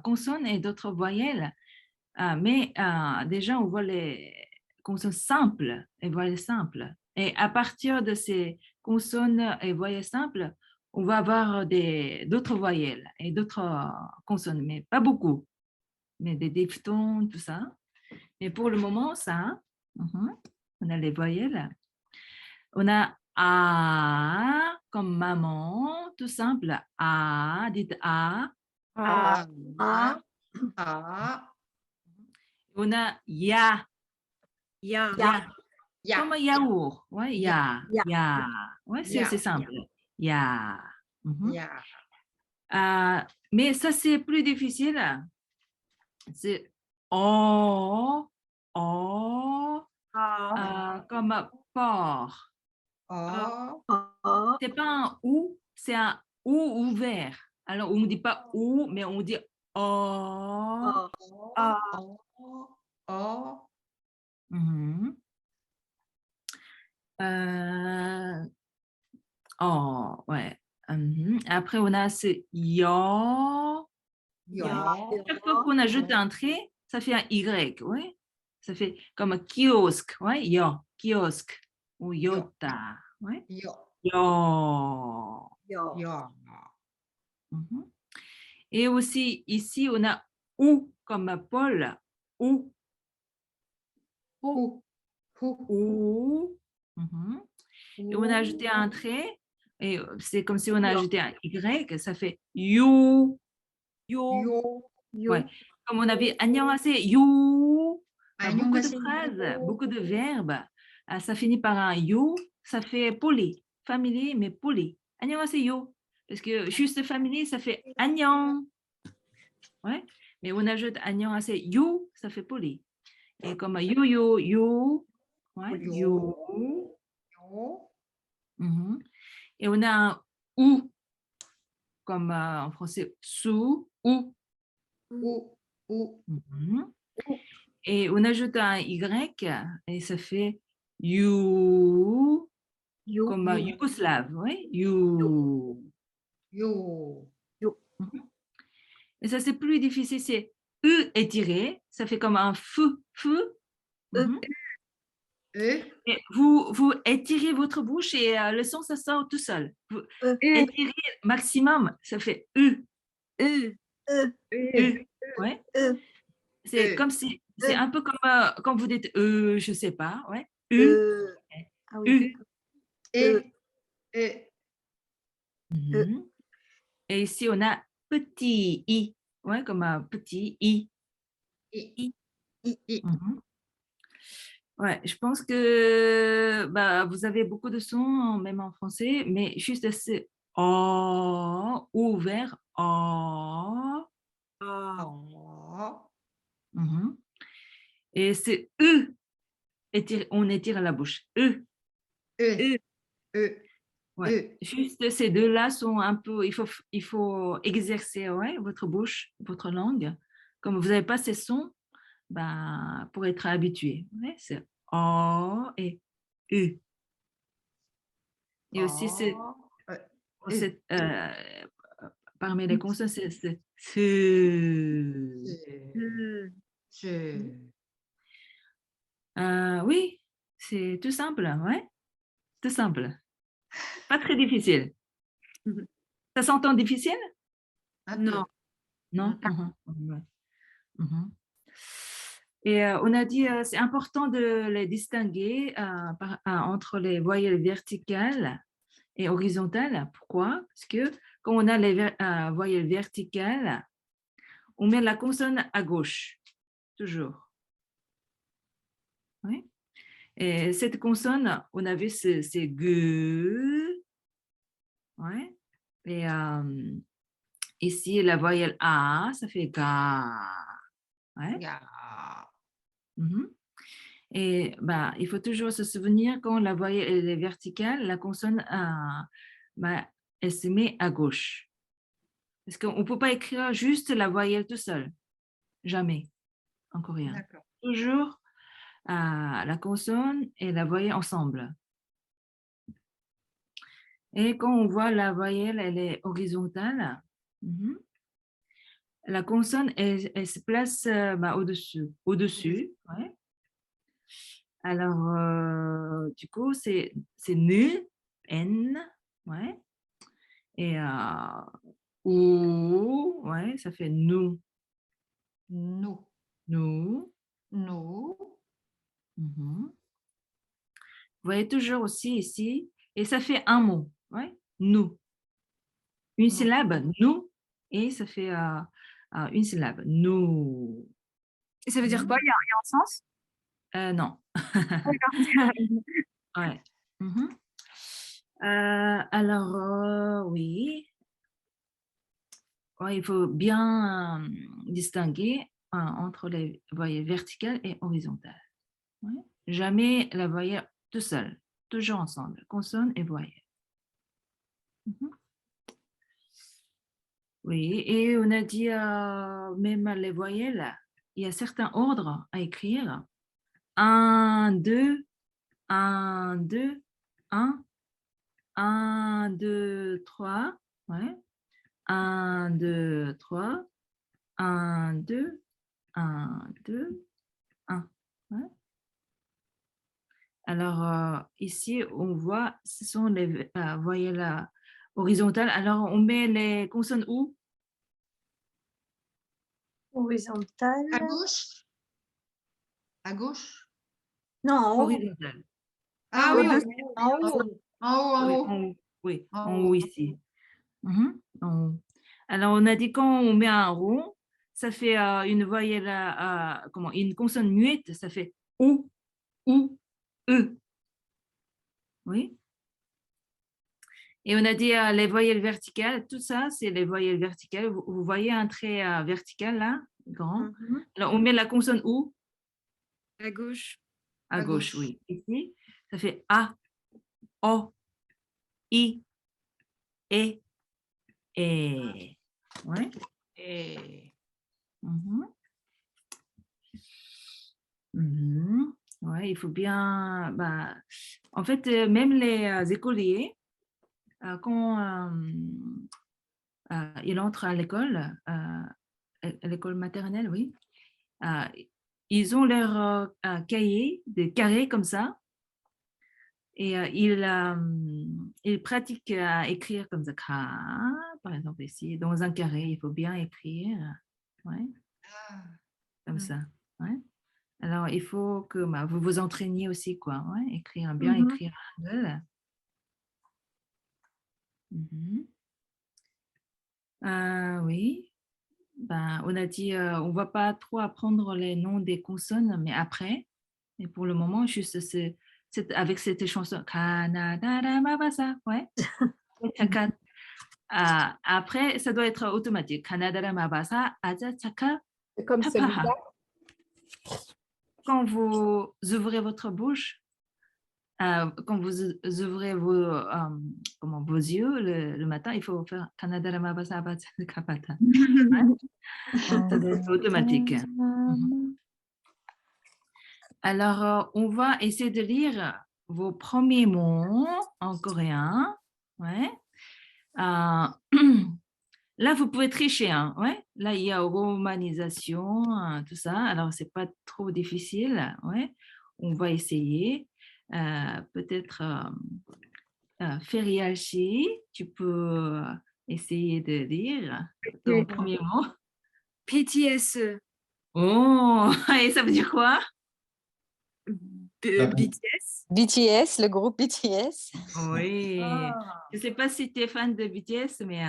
A: consonnes et d'autres voyelles, mais déjà, on voit les consonnes simples et voyelles simples. Et à partir de ces consonnes et voyelles simples, on va avoir d'autres voyelles et d'autres consonnes, mais pas beaucoup. Mais des diphtongues, tout ça. Mais pour le moment, ça, on a les voyelles. On a A comme maman, tout simple. A, dites A.
C: Ah.
B: Ah.
C: Ah.
A: On a Ya,
B: Ya.
A: Ya,
C: Ya.
A: comme yaourt. Ouais, Ya,
B: Ya.
A: Ya. Ouais, c'est
C: Ya.
A: assez simple. Ya. Mhm.
C: Ya.
A: Mais ça, c'est plus difficile. C'est O, O,
B: Ah.
A: comme porc.
C: Oh.
B: Ah.
A: C'est pas un ou, c'est un ou ouvert. Alors, on ne dit pas ou, mais on dit O.
B: Ah. Ah.
C: Oh. Oh.
A: Mhm. Oh, ouais. Mhm. Après, on a ce yo.
C: Yo.
A: Chaque fois qu'on ajoute un trait, ça fait un Y, oui. Ça fait comme kiosque, ouais. Yo, kiosque. Ou yota, ouais.
C: Yo.
A: Yo.
B: Yo.
C: Yo.
A: Mhm. Et aussi, ici, on a ou comme Paul. Ou.
C: Ou. Ou.
A: Ou. Mhm. Et on a ajouté un trait. Et c'est comme si on a ajouté un Y. Ça fait you.
B: Yo.
C: Yo.
B: Yo.
A: Ouais. Comme on avait 안녕하세요, you. Beaucoup de
C: 안녕하세요.
A: phrases, beaucoup de verbes. Ça finit par un you. Ça fait poli. Familier, mais poli. 안녕하세요. Parce que juste familier, ça fait 안녕. Ouais. Mais on ajoute 안녕하세요, you. Ça fait poli. Et comme you. Ouais. You.
C: Yo.
A: Mhm. Et on a un ou, comme en français, sous, ou.
C: Ou. Ou.
A: Mhm. Et on ajoute un Y et ça fait you,
B: Yo.
A: comme
C: You.
A: yougoslave, oui, you.
C: Yo.
A: Mhm. Et ça, c'est plus difficile, c'est E étiré, ça fait comme un feu. Mhm.
C: E.
A: Et vous étirez votre bouche et le son, ça sort tout seul. Vous étirez maximum, ça fait E.
B: E.
A: E. Ouais. C'est comme si, c'est un peu comme quand vous dites je sais pas, ouais.
B: Ah oui.
C: Et, et,
A: Mhm. Et ici, on a petit i. Ouais, comme un petit i.
C: et, et.
A: Mhm. Ouais, je pense que bah, vous avez beaucoup de sons, même en français, mais juste c'est O ouvert, O.
C: Oh,
A: Mhm. Et c'est E. On étire la bouche. E.
C: e,
A: E.
C: e,
A: Ouais.
C: e.
A: Juste ces deux-là sont un peu. Il faut exercer ouais, votre bouche, votre langue. Comme vous n'avez pas ces sons, bah, pour être habitué. Ouais, c'est O et U. Et aussi,
C: Oh, e.
A: c'est, parmi les consonnes, c'est ce.
C: Je.
A: Oui, c'est tout simple, ouais, tout simple. Pas très difficile. Ça s'entend difficile?
C: Un
B: Non.
C: peu.
A: Non? Mhm. Ouais. Mhm. Et on a dit c'est important de les distinguer entre les voyelles verticales et horizontales. Pourquoi? Parce que quand on a les voyelles verticales, on met la consonne à gauche, toujours. Oui. Et cette consonne, on a vu, c'est G. Ouais. Et ici, la voyelle A, ça fait Ga. Ouais.
C: Ya.
A: Mhm. Et bah, il faut toujours se souvenir quand la voyelle elle est verticale, la consonne, bah, elle se met à gauche. Parce qu'on ne peut pas écrire juste la voyelle tout seul. Jamais, en coréen.
C: D'accord.
A: Toujours la consonne et la voyelle ensemble. Et quand on voit la voyelle, elle est horizontale, la consonne, elle se place bah, au-dessus. Au-dessus, ouais. Alors, du coup, c'est nu, N, ouais. Et ou, ouais, ça fait nous,
C: Nous.
A: nous.
C: Nous.
A: Mhm. Vous voyez toujours aussi ici, et ça fait un mot, ouais, nous. Une
C: Nous.
A: syllabe, nous, et ça fait une syllabe, nous.
B: Et ça veut dire quoi? Il y a un sens?
A: Non,
B: D'accord.
A: ouais. Mhm. Alors, oui. Ouais, il faut bien distinguer entre les voyelles verticales et horizontales. Ouais. Jamais la voyelle tout seul, toujours ensemble, consonne et voyelle. Mhm. Oui, et on a dit même les voyelles, il y a certains ordres à écrire. 1, 2, 1, 2, 1, 1, 2, 3. Ouais. 1, 2, 3, 1, 2, 1, 2, 1. Ouais. Alors, ici, on voit, ce sont les voyelles horizontales. Alors, on met les consonnes où?
F: Horizontale.
C: À gauche. À gauche.
F: Non, en haut.
A: Horizontales.
C: Ah
B: oui,
C: oui,
B: au-dessus.
F: En haut.
C: en haut, en
A: Oui,
C: haut.
A: en haut. Oui,
C: En
A: en
C: haut.
A: haut ici. Mhm, en haut. Alors, on a dit quand on met un rond, ça fait une voyelle, comment, une consonne muette, ça fait ou, e. Oui. Et on a dit les voyelles verticales, tout ça, c'est les voyelles verticales. Vous voyez un trait vertical là, grand.
B: Mhm.
A: Alors, on met la consonne où?
B: À gauche.
A: À
C: À
A: gauche,
C: gauche.
A: oui. Ici, ça fait A, O, I, E, E. Ouais.
C: Et
A: Mhm. Mhm. Ouais, il faut bien. Bah, en fait, même les écoliers, quand ils entrent à l'école maternelle, oui, euh, ils ont leur cahier de carrés comme ça et ils pratiquent à écrire comme ça. Par exemple, ici, dans un carré, il faut bien écrire. Ouais,
C: ah,
A: comme ça. Ouais. Alors, il faut que vous vous entraîniez aussi, quoi. Ouais, écrire bien,
F: Mhm.
A: écrire Hangul. Mhm. Oui. Ben, on a dit, on ne va pas trop apprendre les noms des consonnes, mais après. Et pour le moment, juste avec cette chanson. Kanadara Mabasa. Ouais. Chaka. Après, ça doit être automatique. Kanadara Mabasa, Aja Chaka,
D: C'est comme
A: Papaha.
D: celui-là.
A: Quand vous ouvrez votre bouche, quand vous ouvrez vos yeux le matin, il faut faire Kanadara Mabasa, Aja Kapata. Ça doit être automatique. Mhm. Alors, on va essayer de lire vos premiers mots en coréen. Ouais. Là, vous pouvez tricher. Hein, ouais. Là, il y a romanisation, tout ça. Alors, c'est pas trop difficile. Ouais. On va essayer. Peut-être Feriachi, tu peux essayer de lire ton
B: Ok.
A: premier mot.
B: BTS.
A: Oh, et ça veut dire quoi?
E: La boue.
B: BTS.
G: BTS, le groupe BTS.
A: Oui.
F: Ah.
A: Je ne sais pas si tu es fan de BTS, mais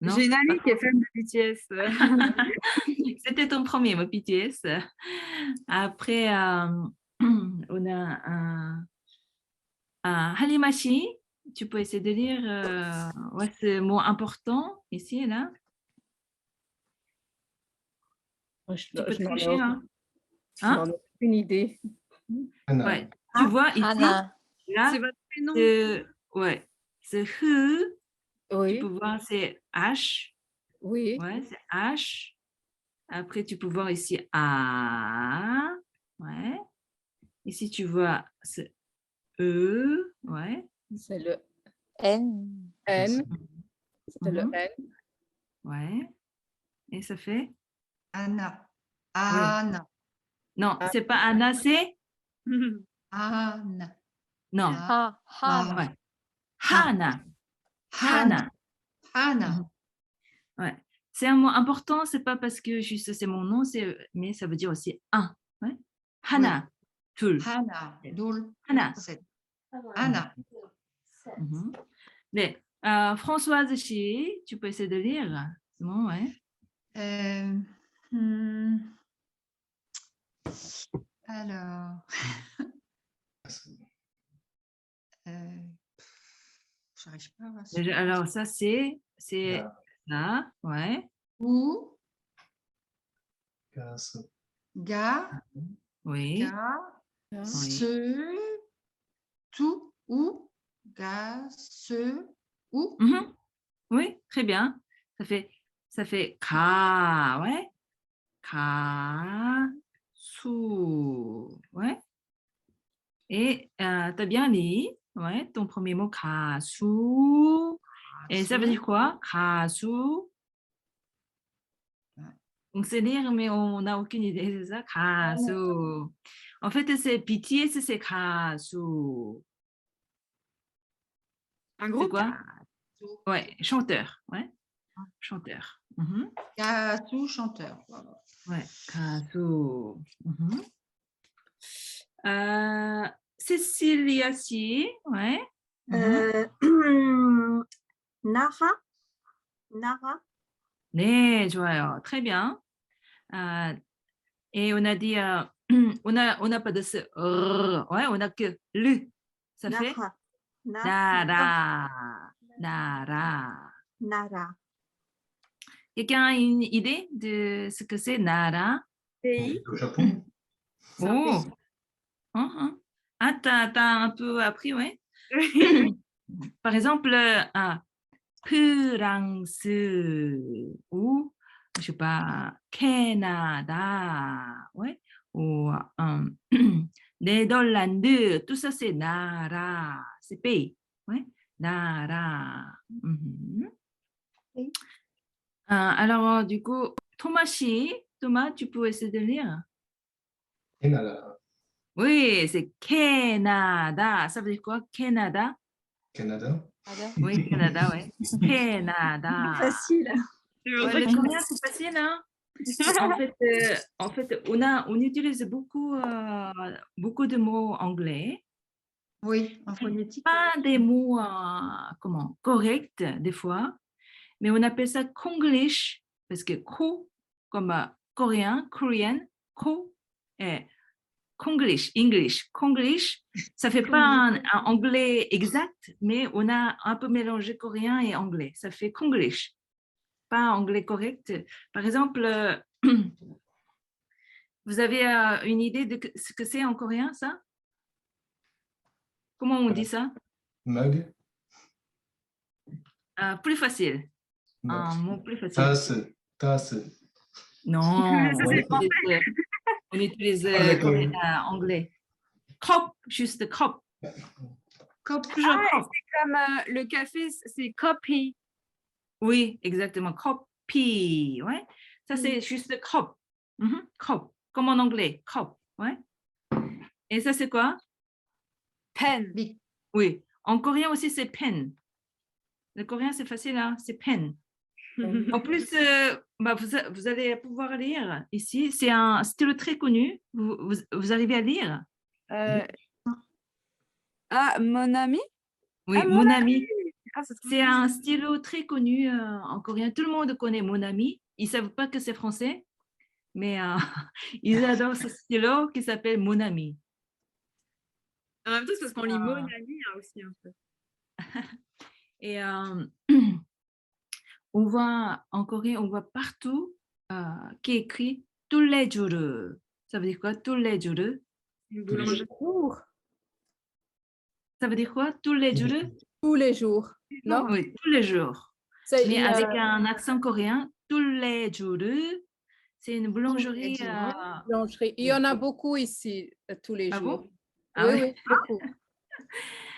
A: non.
B: J'ai une amie qui est fan de BTS.
A: C'était ton premier mot, BTS. Après, on a un Halimashi. Tu peux essayer de lire ouais, ce mot important ici et là.
D: Je
A: Tu peux
D: n'en ai
A: tricher. Hein?
D: je n'en ai aucune idée.
E: Hana.
A: Ouais. Tu vois ici,
G: Hana.
A: là,
B: C'est votre prénom.
A: ouais, ce H, tu
D: Oui,
A: peux voir, c'est H.
D: oui,
A: Ouais, c'est H. Après, tu peux voir ici A. Ouais. Ici, tu vois ce E. Ouais.
D: c'est le
G: N.
D: N. C'est le
A: Mhm.
D: N.
A: Ouais. Et ça fait?
C: Anna.
A: Oui.
C: Anna.
A: Non,
D: Ah.
A: c'est pas Anna, c'est?
C: Anna.
A: Non.
G: Ha. Ha.
A: Ouais. Hana. Hana.
C: Anna.
A: Mhm. Ouais. C'est un mot important, c'est pas parce que juste c'est mon nom, mais ça veut dire aussi un. Ouais. Hana. 둘.
C: Hana. Dul.
A: Hana.
C: C'est Anna.
A: Mhm. 네. Françoise Chi, tu peux essayer de lire. C'est bon, ouais.
C: Alors. J'arrive pas à voir ça.
A: Alors, ça, c'est
E: Ga.
A: là, ouais.
C: Ou,
E: Ga. So.
C: ga,
A: Oui.
C: ga,
D: Oui.
C: se, tout, ou, ga, se, ou.
A: Mhm. Oui, très bien. Ça fait ka, ouais. Ka, su, ouais. Et tu as bien dit, ouais, ton premier mot, ka, su. Et ça veut dire quoi? Ka, su. On sait lire, mais on n'a aucune idée, c'est ça? Ka, su. En fait, c'est BTS, c'est ka, su.
B: Un
A: C'est
B: groupe.
A: quoi? Ouais, chanteur, ouais. Chanteur. Mhm.
C: Ga, su, chanteur. Voilà.
A: Ouais, 가수. Mhm. Cécilia si, ouais. Mhm.
F: Nara. Nara.
A: 네, 좋아요. Très bien. Et on a dit, on n'a pas de ce ouais, on a que le. Ça fait
F: Nara.
A: nara, nara.
F: Nara.
A: Quelqu'un a une idée de ce que c'est nara?
B: Pays.
E: Au Japon.
B: C'est un
A: Oh,
B: pays.
A: hein. Ah, t'as un peu appris, ouais. Par exemple, 프랑스 ou, je sais pas, Canada, ouais, ou Néderlande, tout ça c'est nara, c'est pays, ouais, nara. Mhm.
F: Oui.
A: Alors, du coup, Thomas, tu peux essayer de lire?
E: Canada.
A: Oui, c'est Canada. Ça veut dire quoi, Canada?
E: Canada.
A: Oui, Canada, oui. Canada.
F: Facile.
B: C'est pour
A: Ouais,
B: ça
A: le
B: que-
A: coréen, c'est facile, hein? En fait, on utilise beaucoup de mots anglais.
C: Oui, en phonétique.
A: Pas des mots corrects des fois, mais on appelle ça Konglish parce que ko comme coréen, Korean, ko et Konglish, English. Konglish, ça fait pas un anglais exact, mais on a un peu mélangé coréen et anglais. Ça fait Konglish, pas anglais correct. Par exemple, vous avez une idée de ce que c'est en coréen, ça? Comment on dit ça?
E: Mug,
A: Plus facile. Un mot plus facile.
E: tasse.
A: Non,
B: Ça, c'est
A: on utilise
E: d'accord.
A: anglais. Cup, juste cup.
C: Cop.
A: Toujours cup.
B: Comme le café, c'est copy.
A: Oui, exactement. Copy. Ouais. Ça, c'est juste cup. Cup. Comme en anglais. Cup. Ouais. Et ça, c'est quoi?
B: Pen.
A: Oui. En coréen aussi, c'est pen. Le coréen, c'est facile, hein? C'est pen. En plus, vous allez pouvoir lire ici. C'est un stylo très connu. Vous arrivez à lire?
B: Mon ami?
A: Oui,
B: Ah,
A: mon ami.
B: c'est trop
A: C'est
B: bien.
A: un stylo très connu en coréen. Tout le monde connaît mon ami. Ils ne savent pas que c'est français, mais ils adorent ce stylo qui s'appelle mon ami.
B: En même temps, c'est parce qu'on lit mon ami aussi un peu.
A: Et on voit en Corée, on voit partout qui est écrit tous les jours. Ça veut dire quoi? Tous les jours.
B: Une
E: Tous les
B: boulangerie.
D: Jours,
A: Ça veut dire quoi? Tous les jours?
D: tous les jours, non?
A: Oui, tous les jours.
D: C'est
A: Mais
D: une,
A: avec un accent coréen, tous les jours. C'est une boulangerie.
D: boulangerie. Il y en a beaucoup ici, tous les
A: Ah
D: jours.
A: bon? Ah
D: Oui,
A: oui.
D: oui, beaucoup.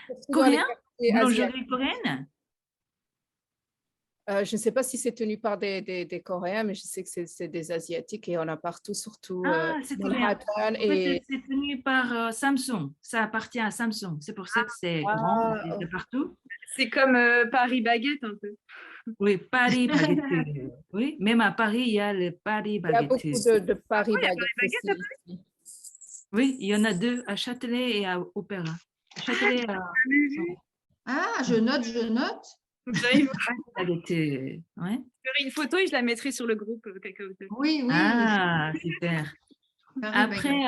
D: Surtout dans les
A: Coréen?
D: quartiers asiatiques.
A: Boulangerie coréenne?
D: Je ne sais pas si c'est tenu par des Coréens, mais je sais que c'est des Asiatiques et il y en a partout, surtout
A: C'est coréen.
D: Manhattan.
A: En fait, c'est tenu par Samsung. Ça appartient à Samsung. C'est pour ça que c'est grand de partout.
B: C'est comme Paris Baguette un peu.
A: Oui, Paris Baguette. Oui, même à Paris, il y a le Paris
D: Il y a
A: Baguette.
D: beaucoup de Paris baguettes ici.
A: Oui, il y en a deux, à Châtelet et à Opéra. Châtelet,
C: Ah, je note.
B: J'arrive
A: Baguette. Ouais.
B: faire une photo et je la mettrai sur le groupe Cacao.
C: Oui, oui.
A: Ah, super.
C: Paris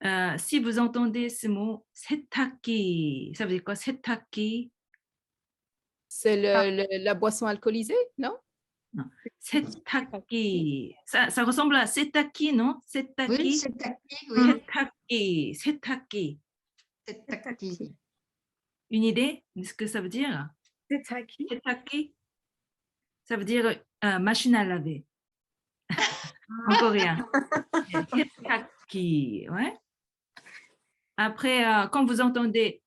A: Après, si vous entendez ce mot, 세탁기, ça veut dire quoi, 세탁기?
D: C'est la boisson alcoolisée, non?
A: Non, 세탁기. Ça ressemble à setaki, non?
C: baguette. Oui,
A: Setaki.
C: c'est taqui, oui.
A: 세탁기, 세탁기.
C: C'est taqui.
A: Une idée de ce que ça veut dire?
B: C'est Taki.
A: 세탁기, ça veut dire machine à laver en coréen. 세탁기, ouais. Après, quand vous entendez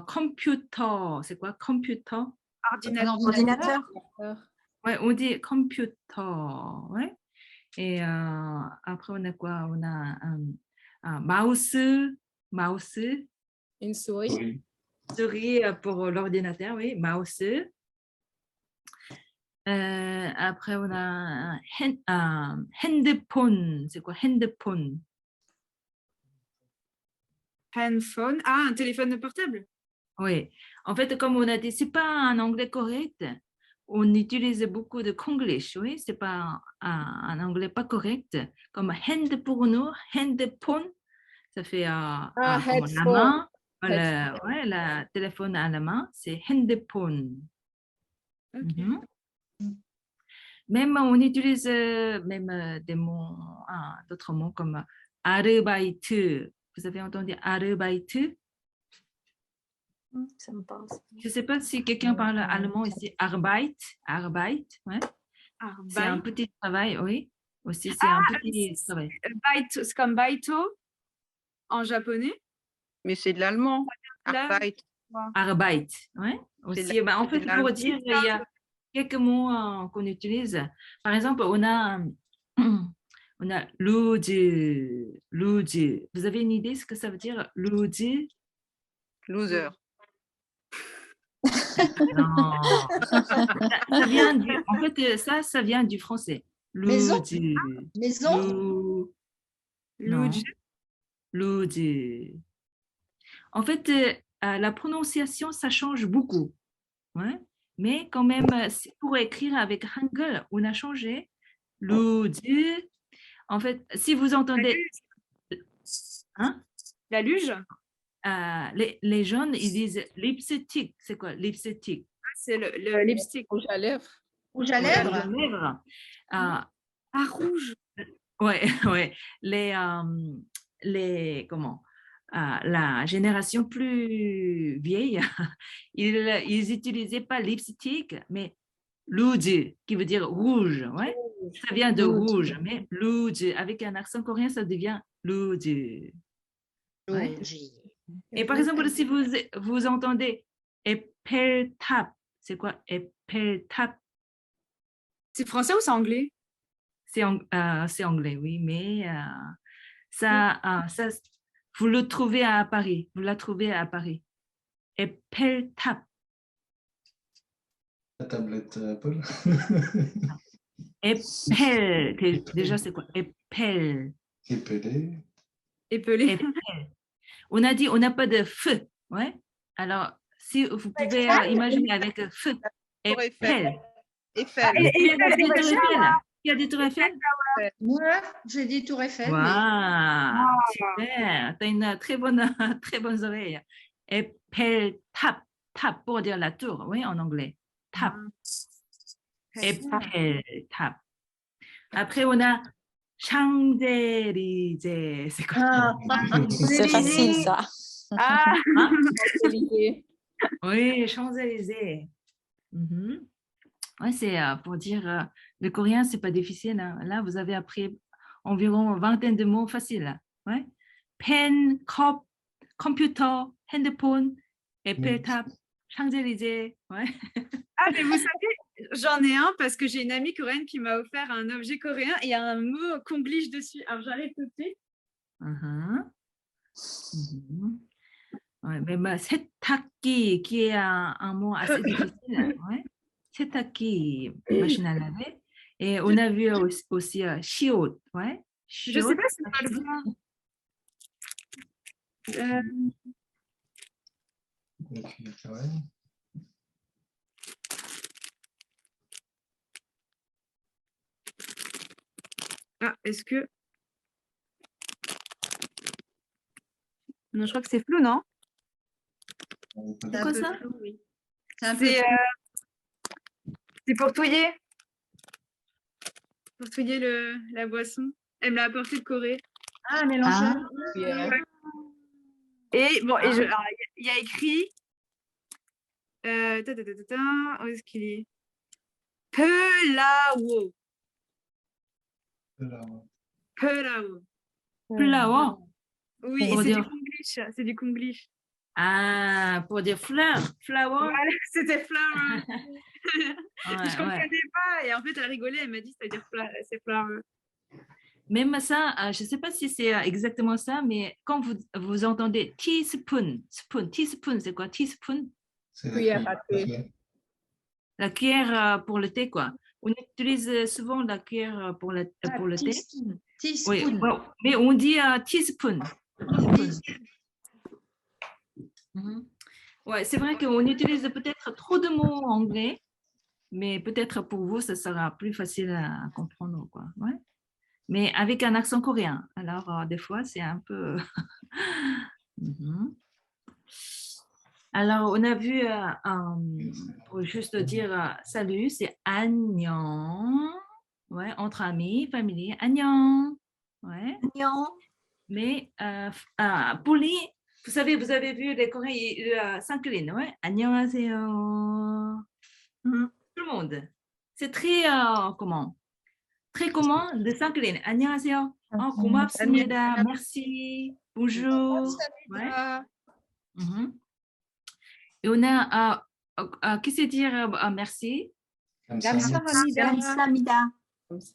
A: computer, c'est quoi computer?
F: Ordinateur.
A: Ouais, on dit computer, ouais. Et après, on a quoi? On a un mouse,
D: Une souris.
E: Oui.
A: souris pour l'ordinateur, oui, mouse. Après, on a un handphone. C'est quoi handphone?
B: Handphone. Ah, un téléphone portable.
A: Oui. En fait, comme on a dit, c'est pas un anglais correct. On utilise beaucoup de konglish, oui. C'est pas un anglais pas correct. Comme hand pour nous, handphone, ça fait comme la
D: headphone.
A: main.
D: Headphone.
A: Ouais, le téléphone à la main, c'est handphone.
B: Ok.
A: Mhm. Même on utilise même des mots, d'autres mots comme 아르바이트. Vous avez entendu 아르바이트?
F: Ça me parle.
A: Je ne sais pas si quelqu'un parle allemand ici. Arbeit, ouais. C'est un petit travail, oui. Aussi, c'est un petit travail.
B: Baito, c'est comme baito en japonais.
H: Mais c'est de l'allemand.
B: Là.
H: Arbeit.
A: Arbeit, ouais. Aussi, en fait, pour dire, il y a quelques mots qu'on utilise. Par exemple, on a loser. Vous avez une idée de ce que ça veut dire, loser?
H: Loser.
A: Non. Ça vient en fait, ça vient du français.
C: Maison.
A: 루즈.
C: Maison.
A: Non. 루즈. En fait, la prononciation, ça change beaucoup. Ouais. Mais quand même, c'est pour écrire avec Hangul, on a changé. Luzi. En fait, si vous entendez, hein,
B: La luge,
A: les jeunes, ils disent lipstick. C'est quoi lipstick?
B: c'est le lipstick.
D: Rouge à lèvres.
C: Rouge à
A: Rouge à
C: lèvres.
A: lèvres.
B: Ah, rouge.
A: Ouais, ouais. Comment? La génération plus vieille, ils n'utilisaient pas lipstick, mais rouge, qui veut dire rouge. Ouais. Ça vient de rouge, mais rouge, avec un accent coréen, ça devient rouge. Ouais.
C: Rouge.
A: Et par exemple, si vous entendez Eiffel Top, c'est quoi Eiffel Top?
B: C'est français ou c'est anglais?
A: C'est anglais, oui, mais ça, vous le trouvez à Paris. Vous la trouvez à Paris. Eiffel Top.
E: La tablette Apple.
A: Eiffel. Déjà, c'est quoi Eiffel.
E: Épelé.
B: Épelé.
A: Eiffel. On a dit, on n'a pas de feu. Ouais. Alors, si vous pouvez imaginer avec feu.
H: Tour
A: Eiffel.
H: Eiffel.
A: Il y a des tours Eiffel?
C: Ouais, j'ai dit Tour Eiffel. mais-
A: Waouh, super. Tu as une très bonne oreille. Eiffel Top. Top pour dire la tour, oui, en anglais. Top. Eiffel Top. Après, on a Champs-Élysées. C'est quoi?
G: C'est facile, ça.
B: Ah,
D: Champs-Élysées.
A: Oui, Champs-Élysées. Mhm. Ouais, c'est pour dire le coréen, c'est pas difficile, hein. Là, vous avez appris environ une vingtaine de mots faciles. Ouais. Pen, cup, computer, handphone, Eiffel Top, Champs-Élysées. Ouais.
B: ah, mais vous savez, j'en ai un parce que j'ai une amie coréenne qui m'a offert un objet coréen et il y a un mot konglish dessus. Alors, j'arrête tout de suite.
A: Mhm. Mhm. Ouais, mais 세탁기, qui est un mot assez difficile. Ouais. 세탁기, machine à laver. Et on a vu aussi 시옷. Ouais.
B: Je sais pas si on va le voir. Ah, est-ce que... Non, je crois que c'est flou, non?
C: C'est
A: quoi
C: un peu
A: ça?
C: flou, oui. C'est un peu
B: C'est
C: flou.
B: c'est pour touiller. Pour touiller la boisson. Elle me l'a apporté de Corée.
C: Ah, mélangeur.
D: Yeah.
B: Et bon,
A: Ah.
B: alors, il y a écrit... où est-ce qu'il est? Pelao. Pelao.
A: Flower.
B: Oui, et
A: Pour
B: c'est
A: dire-
B: du konglish. C'est du konglish.
A: Ah, pour dire fleur. Flower.
B: Voilà, c'était flower.
A: Ouais,
B: Je comprenais pas. Et en fait, elle rigolait. Elle m'a dit, c'est-à-dire c'est flower.
A: Même ça, je ne sais pas si c'est exactement ça, mais quand vous entendez teaspoon, teaspoon, c'est quoi teaspoon?
E: C'est
D: Cuillère à thé.
A: La cuillère pour le thé, quoi. On utilise souvent la cuillère pour le thé.
C: Teaspoon.
A: Oui,
C: Teaspoon.
A: bon, mais on dit teaspoon. Mhm. Ouais, c'est vrai qu'on utilise peut-être trop de mots en anglais, mais peut-être pour vous, ça sera plus facile à comprendre, quoi. Ouais. Mais avec un accent coréen. Alors, des fois, c'est un peu... Mhm. Alors, on a vu, pour juste dire salut, c'est 안녕. Ouais, entre amis, famille, 안녕. Ouais. Mais pour les, vous savez, vous avez vu les Coréens, ils s'inclinent. Ouais. 안녕하세요. Tout le monde. C'est très, comment? Très commun de s'incliner. 안녕하세요. 고맙습니다. Merci. Bonjour. Ouais. Mhm. Et on a, qui sait dire merci?
C: 감사합니다.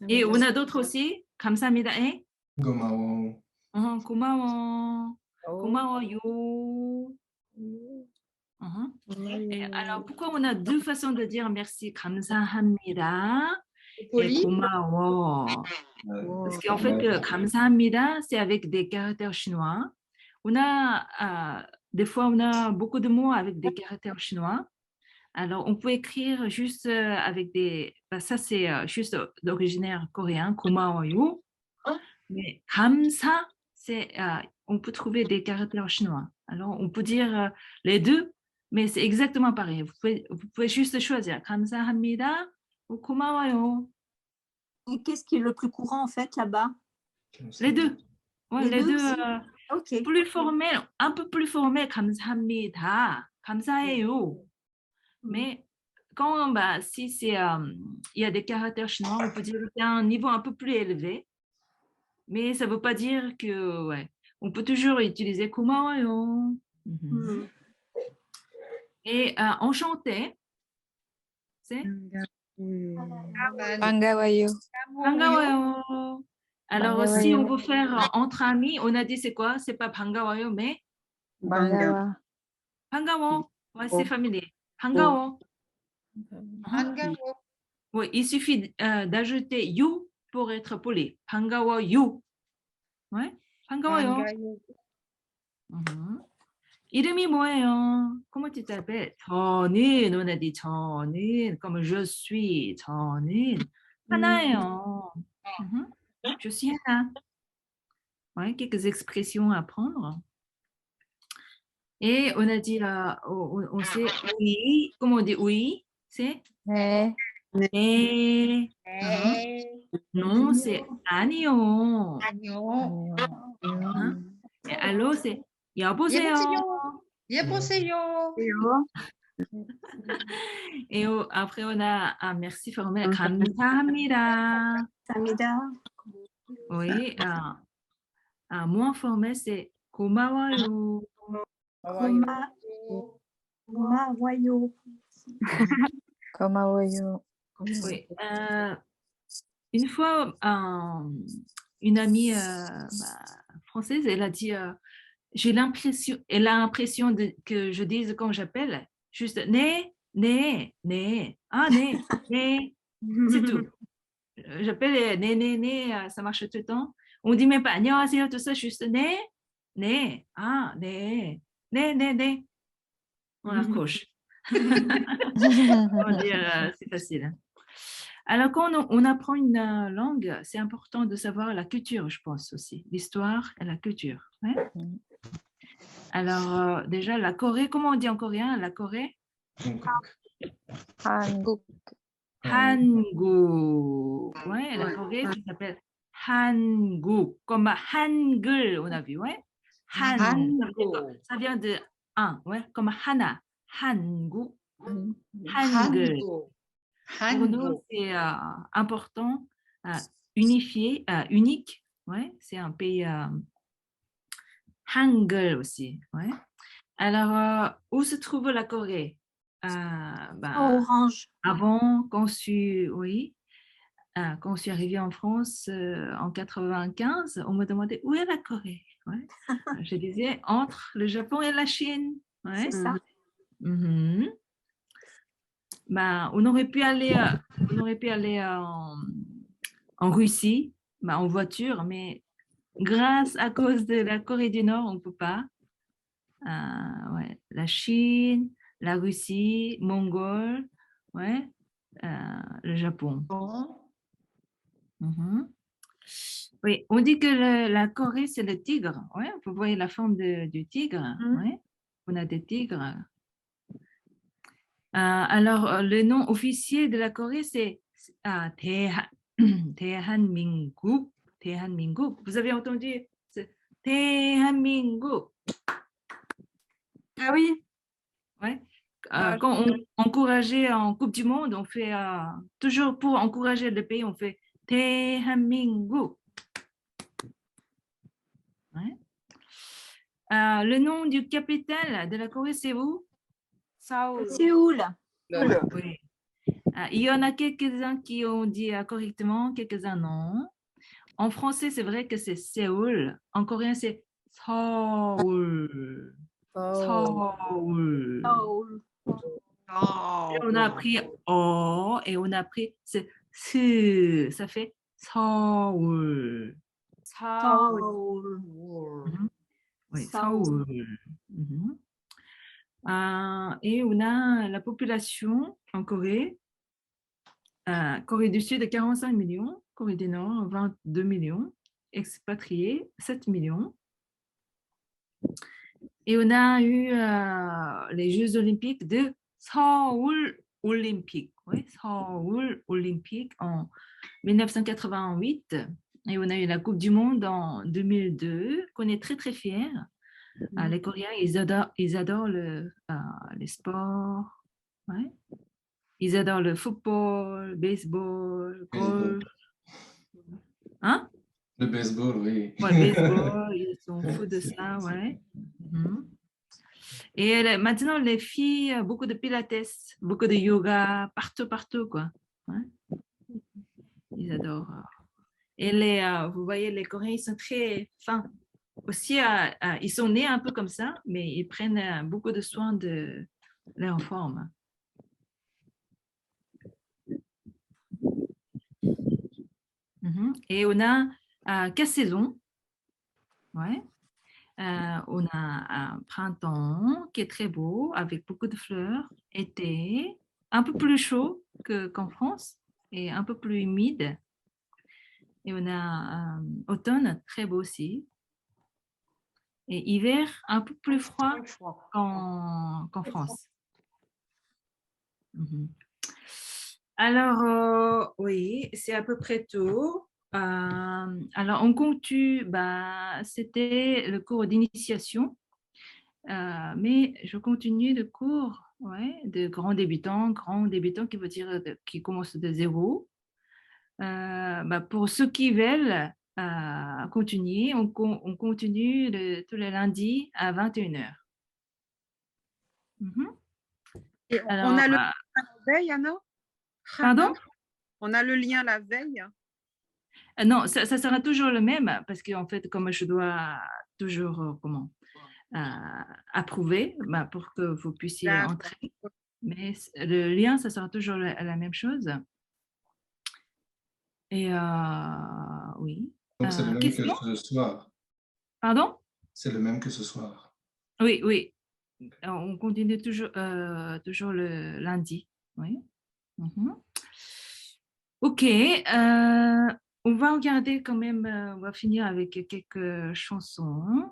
A: Et on a d'autres aussi. 감사합니다. Et
E: 고마워.
A: 고마워.
D: Oh.
A: 고마워요. Et alors, pourquoi on a deux façons de dire merci? 감사합니다. et
C: Poli.
A: 고마워. Parce qu'en fait, 감사합니다, c'est avec des caractères chinois. Des fois, on a beaucoup de mots avec des caractères chinois. Alors, on peut écrire juste avec des... ça, c'est juste d'originaire coréen, 고마워요. Mais 감사, on peut trouver des caractères chinois. Alors, on peut dire les deux, mais c'est exactement pareil. Vous pouvez juste choisir 감사합니다 ou 고마워요.
F: Et qu'est-ce qui est le plus courant en fait là-bas?
A: Les deux. Ouais, les deux.
F: aussi? Ok.
A: Plus formel, un peu plus formel, 감사합니다, 감사해요. Mais quand, si c'est, il y a des caractères chinois, on peut dire qu'il y a un niveau un peu plus élevé. Mais ça ne veut pas dire que, ouais, on peut toujours utiliser 고마워요. Et enchanté, c'est
G: 반가워요.
A: 반가워요. Alors, si on veut faire entre amis, on a dit c'est quoi? C'est pas 반가워요, mais
G: 반가워.
A: 반가워. Ouais, c'est familier. 반가워.
C: Bangawo.
A: Ouais, il suffit d'ajouter you pour être poli. 반가워요. Ouais, 반가워요.
C: Bangayo.
A: 이름이 뭐예요? Comment tu t'appelles? 저는, on a dit 저는, comme je suis, 저는 하나예요. Je suis Hana. Ouais, quelques expressions à prendre. Et on a dit, on sait oui. Comment on dit oui? C'est
G: 네.
A: 네. Non, c'est 아니요.
C: Agno.
A: Et allô, c'est 여보세요.
C: Yeposeyo.
A: Et après, on a un merci formel. 감사합니다.
F: 감사합니다.
A: Oui. Un moins formel, c'est 고마워요.
F: 고마워요.
G: 고마워요.
A: Oui. Une fois, une amie française, elle a dit, elle a l'impression que je dise quand j'appelle, juste né, né, né, ah né, né, c'est tout. J'appelle né, ça marche tout le temps. On dit même pas 안녕하세요, tout ça, juste né, né, ah né, né, né, né. On accroche. On va dire, c'est facile. Alors, quand on apprend une langue, c'est important de savoir la culture, je pense aussi, l'histoire et la culture. Ouais? Alors, déjà, la Corée, comment on dit en coréen, la Corée?
G: 한국.
A: Hanguk. Ouais, la Corée, ça s'appelle Hanguk, comme Hangul, on a vu, ouais? Ça vient de un, ouais, comme Hana, Hanguk, Hangul. Pour nous, c'est important, unifié, unique, ouais, c'est un pays Hangul aussi, ouais. Alors, où se trouve la Corée?
F: Orange.
A: Avant, quand je suis arrivée en France en 95, on me demandait où est la Corée. Ouais. Je disais entre le Japon et la Chine. Ouais.
F: C'est ça.
A: On aurait pu aller en Russie, en voiture, mais à cause de la Corée du Nord, on ne peut pas. Ouais. La Chine, la Russie, Mongol, ouais, le Japon. Oui, on dit que la Corée, c'est le tigre. Ouais, vous voyez la forme du tigre. Ouais. On a des tigres. Alors, le nom officiel de la Corée, c'est 대한민국. 대한민국. Vous avez entendu? 대한민국.
B: Ah oui.
A: Ouais. Quand on encourageait en Coupe du Monde, on fait toujours pour encourager le pays, on fait 대한민국. Ouais. Le nom du capitale de la Corée, c'est où?
F: Séoul.
A: Oui. Il y en a quelques-uns qui ont dit correctement, quelques-uns non. En français, c'est vrai que c'est Séoul. En coréen, c'est Seoul. Seoul.
H: Oh.
A: On a appris O et on a appris c'est ça fait 서울.
F: 서울.
A: Oui,
F: Seoul.
A: Seoul. Et on a la population en Corée. Corée du Sud, 45 millions. Corée du Nord, 22 millions. Expatriés, 7 millions. Et on a eu les Jeux olympiques de Seoul Olympique. Oui, Seoul Olympique en 1988. Et on a eu la Coupe du Monde en 2002, qu'on est très, très fiers. Les Coréens, ils adorent les sports. Ouais. Ils adorent le football, baseball, golf. Hein?
E: Le baseball, oui.
A: Ouais, baseball, ils sont fous de ça, ouais. Et maintenant, les filles, beaucoup de pilates, beaucoup de yoga, partout, quoi. Ouais. Ils adorent. Et vous voyez, les Coréens, ils sont très fins. Aussi, ils sont nés un peu comme ça, mais ils prennent beaucoup de soin de leur forme. Et on a 4 saisons. Ouais. On a un printemps qui est très beau, avec beaucoup de fleurs. Été, un peu plus chaud qu'en France et un peu plus humide. Et on a automne très beau aussi. Et hiver un peu plus froid qu'en France. Alors, oui, c'est à peu près tout. Alors, on continue, c'était le cours d'initiation, mais je continue le cours de grand débutant qui veut dire qui commence de zéro. Pour ceux qui veulent continuer, on continue tous les lundis à 21h.
H: Et
A: Alors,
H: on a le lien la veille, Anna?
A: Pardon?
H: On a le lien la veille?
A: Non, ça sera toujours le même parce qu'en fait, comme je dois toujours approuver pour que vous puissiez entrer, mais le lien, ça sera toujours la même chose. Et oui.
E: Donc, c'est le même que ce soir.
A: Pardon?
E: C'est le même que ce soir.
A: Oui, oui. On continue toujours le lundi. Oui. Ok. On va regarder quand même, on va finir avec quelques chansons.